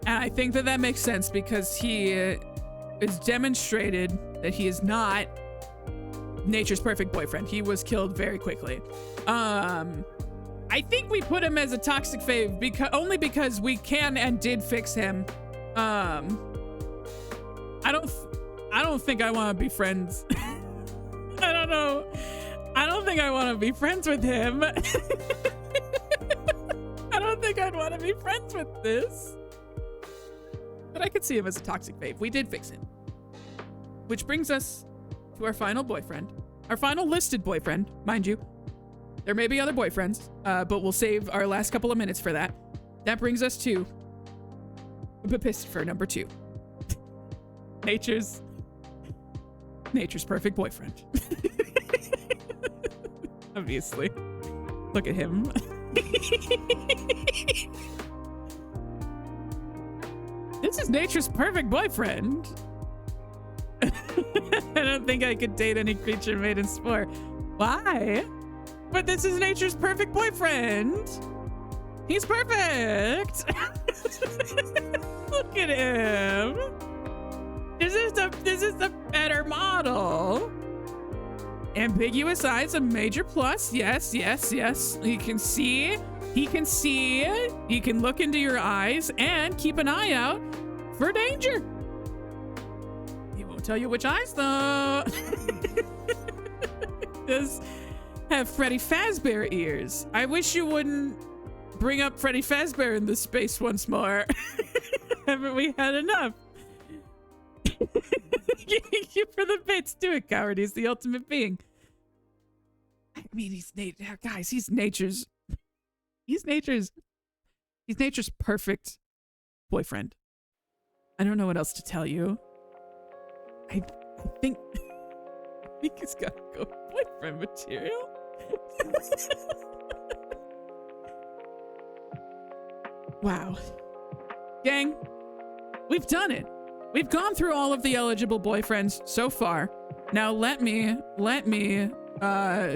And I think that that makes sense because he is demonstrated that he is not nature's perfect boyfriend. He was killed very quickly. I think we put him as a toxic fave only because we can and did fix him. I don't think I want to be friends. I don't know. I don't think I want to be friends with him. I don't think I'd want to be friends with this. But I could see him as a toxic fave. We did fix him. Which brings us to our final boyfriend. Our final listed boyfriend, mind you. There may be other boyfriends, but we'll save our last couple of minutes for that. That brings us to Bapistifer #2. Nature's perfect boyfriend. Obviously. Look at him. This is nature's perfect boyfriend. I don't think I could date any creature made in spore. Why? But this is nature's perfect boyfriend. He's perfect. Look at him. This is the better model. Ambiguous eyes, a major plus. Yes, yes, yes. He can see. He can see. He can look into your eyes and keep an eye out for danger. He won't tell you which eyes, though. Does have Freddy Fazbear ears. I wish you wouldn't bring up Freddy Fazbear in this space once more. Haven't we had enough? Thank you for the bits. Do it, coward. He's the ultimate being. I mean, he's nature's perfect boyfriend. I don't know what else to tell you. I think he's gotta go boyfriend material. Wow. Gang, we've done it. We've gone through all of the eligible boyfriends so far. Now let me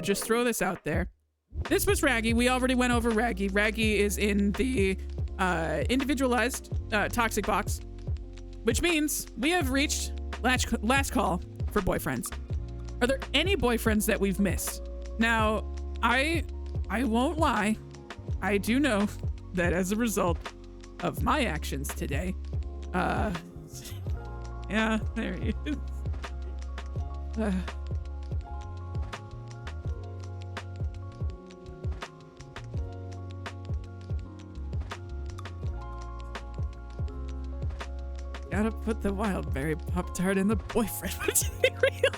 just throw this out there. This was Raggy. We already went over Raggy. Raggy is in the individualized toxic box, which means we have reached last call for boyfriends. Are there any boyfriends that we've missed? Now, I won't lie. I do know that as a result of my actions today, yeah, there he is. Gotta put the Wildberry Pop-Tart in the boyfriend material.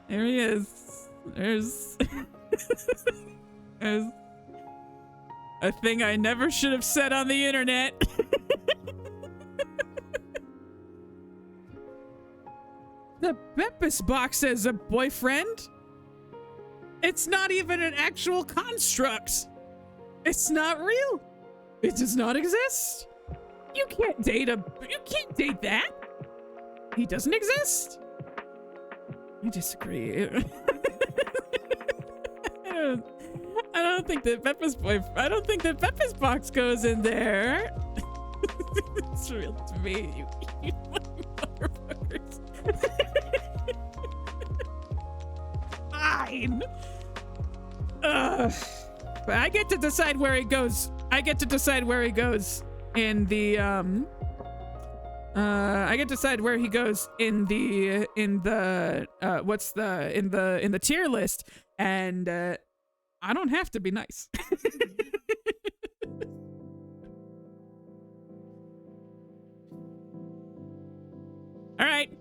There he is. There's a thing I never should have said on the internet. The Beppis box as a boyfriend? It's not even an actual construct. It's not real. It does not exist. You can't date that. He doesn't exist. I disagree. I don't think that Beppis box goes in there. It's real to me, you motherfuckers. Fine. But I get to decide where he goes. I get to decide where he goes in the I get to decide where he goes in the tier list, and I don't have to be nice. All right,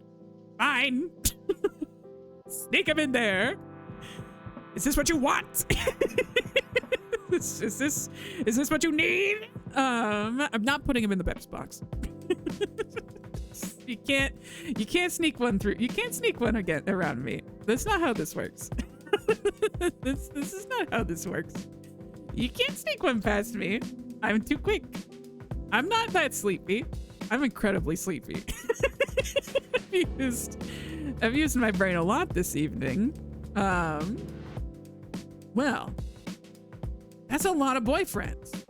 fine. Sneak him in there. Is this what you want? is this what you need? I'm not putting him in the Peps box. You can't sneak one through. You can't sneak one again around me. That's not how this works. This is not how this works. You can't sneak one past me. I'm too quick. I'm not that sleepy. I'm incredibly sleepy. I've used my brain a lot this evening. Well, that's a lot of boyfriends.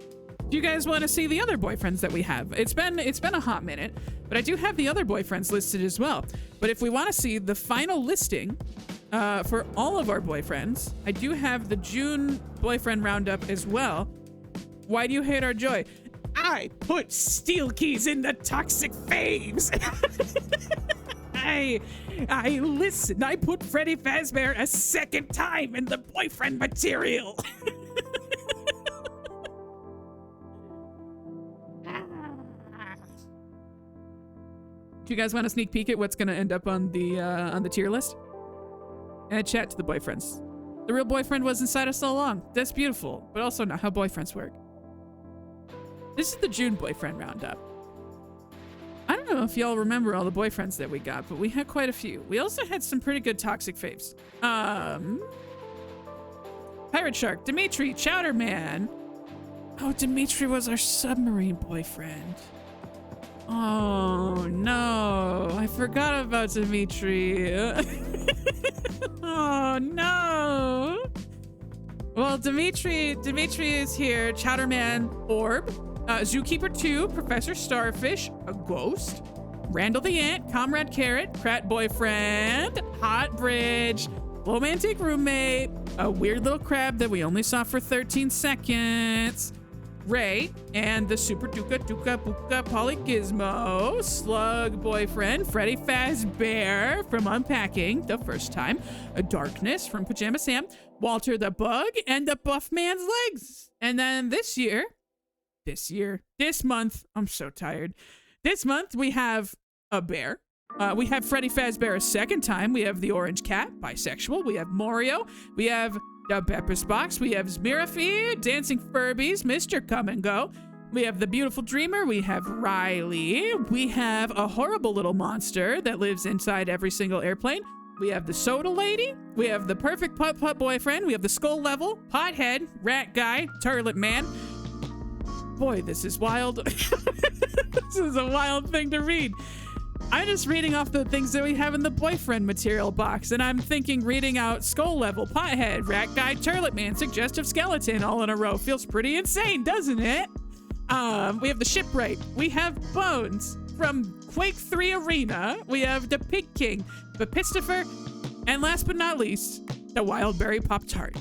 Do you guys want to see the other boyfriends that we have? It's been a hot minute, but I do have the other boyfriends listed as well. But if we want to see the final listing for all of our boyfriends, I do have the June boyfriend roundup as well. Why do you hate our joy? I put steel keys in the toxic faves. I listened. I put Freddy Fazbear a second time in the boyfriend material. Do you guys want to sneak peek at what's going to end up on the tier list? And chat to the boyfriends. The real boyfriend was inside us all along. That's beautiful, but also not how boyfriends work. This is the June boyfriend roundup. I don't know if y'all remember all the boyfriends that we got, but we had quite a few. We also had some pretty good toxic faves. Pirate Shark, Dimitri, Chowder Man. Oh, Dimitri was our submarine boyfriend. Oh no, I forgot about Dimitri. Oh no. Well, Dimitri is here. Chowderman, Orb, Zookeeper 2, Professor Starfish, a ghost, Randall the Ant, Comrade Carrot, Krat Boyfriend, Hot Bridge, Romantic Roommate, a weird little crab that we only saw for 13 seconds, Ray, and the Super Duka Duka Buka Polygizmo, Slug Boyfriend, Freddy Fazbear from Unpacking the first time, a Darkness from Pajama Sam, Walter the Bug, and the Buff Man's Legs. And then this month, I'm so tired. This month we have a bear. We have Freddy Fazbear a second time. We have the Orange Cat, bisexual. We have Mario. We have the Pepper's Box. We have Zmirafi, Dancing Furbies, Mr. Come and Go. We have the Beautiful Dreamer. We have Riley. We have a horrible little monster that lives inside every single airplane. We have the Soda Lady. We have the Perfect Putt Putt Boyfriend. We have the Skull Level, Pothead, Rat Guy, Turlet Man. Boy, this is wild. This is a wild thing to read. I'm just reading off the things that we have in the boyfriend material box, and I'm thinking reading out Skull Level, Pothead, Rat Guy, Turlet Man, Suggestive Skeleton all in a row feels pretty insane, doesn't it? We have the Shipwright. We have Bones from Quake 3 Arena. We have the Pig King, the Pistifer, and last but not least, the Wildberry Pop-Tart.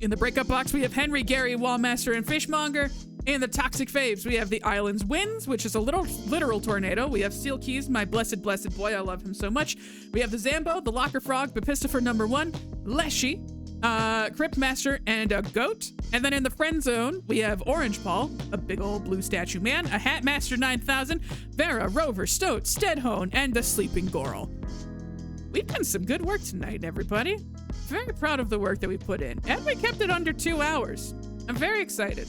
In the breakup box, we have Henry, Gary, Wallmaster, and Fishmonger. In the Toxic Faves, we have the Island's Winds, which is a literal tornado. We have Steel Keys, my blessed boy. I love him so much. We have the Zambo, the Locker Frog, Bepistifer #1, Leshy, Crypt Master, and a Goat. And then in the Friend Zone, we have Orange Paul, a big old blue statue man, a Hat Master 9000, Vera, Rover, Stoat, Steadhone, and the Sleeping Goral. We've done some good work tonight, everybody. Very proud of the work that we put in. And we kept it under 2 hours. I'm very excited.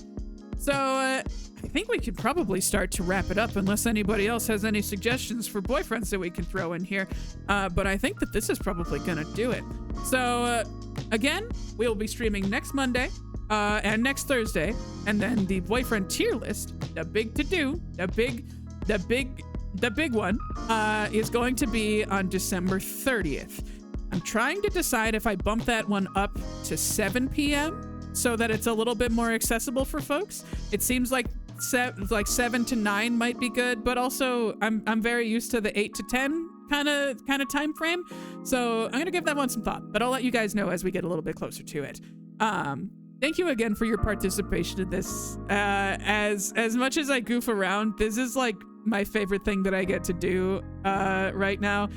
So, I think we could probably start to wrap it up unless anybody else has any suggestions for boyfriends that we can throw in here. But I think that this is probably gonna do it. So, again, we'll be streaming next Monday and next Thursday. And then the boyfriend tier list, the big to-do, the big one, is going to be on December 30th. I'm trying to decide if I bump that one up to 7 p.m., so that it's a little bit more accessible for folks. It seems like 7 to 9 might be good, but also I'm very used to the 8 to 10 kind of time frame. So I'm gonna give that one some thought, but I'll let you guys know as we get a little bit closer to it. Thank you again for your participation in this. As much as I goof around, this is like my favorite thing that I get to do right now.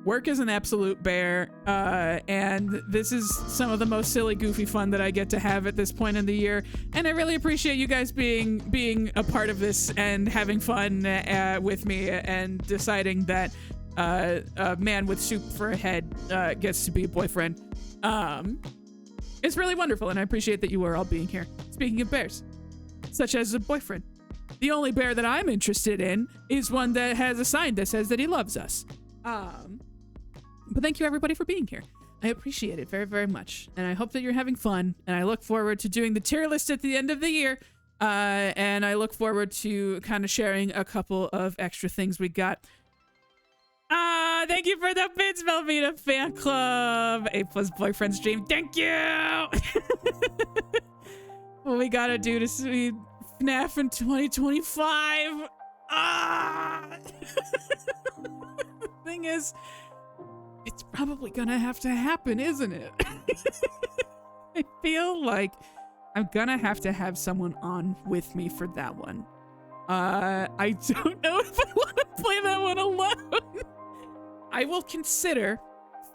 Work is an absolute bear, and this is some of the most silly, goofy fun that I get to have at this point in the year. And I really appreciate you guys being a part of this and having fun with me and deciding that a man with soup for a head gets to be a boyfriend. It's really wonderful, and I appreciate that you are all being here. Speaking of bears, such as a boyfriend, the only bear that I'm interested in is one that has a sign that says that he loves us. But thank you everybody for being here. I appreciate it very, very much. And I hope that you're having fun. And I look forward to doing the tier list at the end of the year. And I look forward to kind of sharing a couple of extra things we got. Thank you for the bits, Velveeta fan club. A+ boyfriend stream. Thank you. What we gotta do to see FNAF in 2025. The thing is, it's probably gonna have to happen, isn't it? I feel like I'm gonna have to have someone on with me for that one. I don't know if I want to play that one alone. I will consider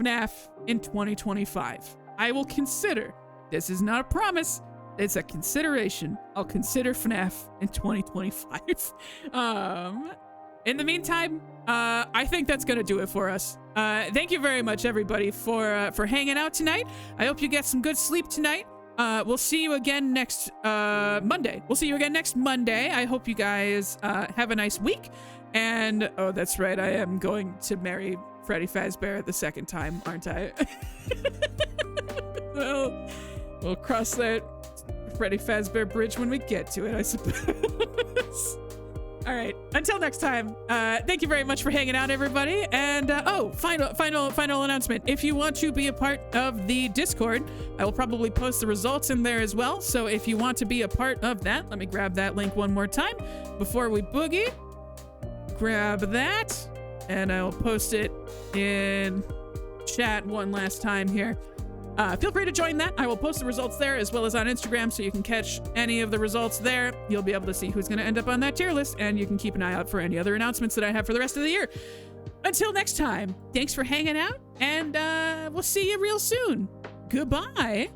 FNAF in 2025. I will consider. This is not a promise. It's a consideration. I'll consider FNAF in 2025. In the meantime, I think that's gonna do it for us. Thank you very much, everybody, for hanging out tonight. I hope you get some good sleep tonight. We'll see you again next Monday. I hope you guys have a nice week. And oh, that's right, I am going to marry Freddy Fazbear the second time, aren't I? Well, we'll cross that Freddy Fazbear bridge when we get to it, I suppose. All right, until next time, thank you very much for hanging out, everybody. And final announcement. If you want to be a part of the Discord, I will probably post the results in there as well. So if you want to be a part of that, let me grab that link one more time before we boogie. Grab that, and I'll post it in chat one last time here. Feel free to join that. I will post the results there as well as on Instagram, so you can catch any of the results there. You'll be able to see who's going to end up on that tier list, and you can keep an eye out for any other announcements that I have for the rest of the year. Until next time, thanks for hanging out, and we'll see you real soon. Goodbye.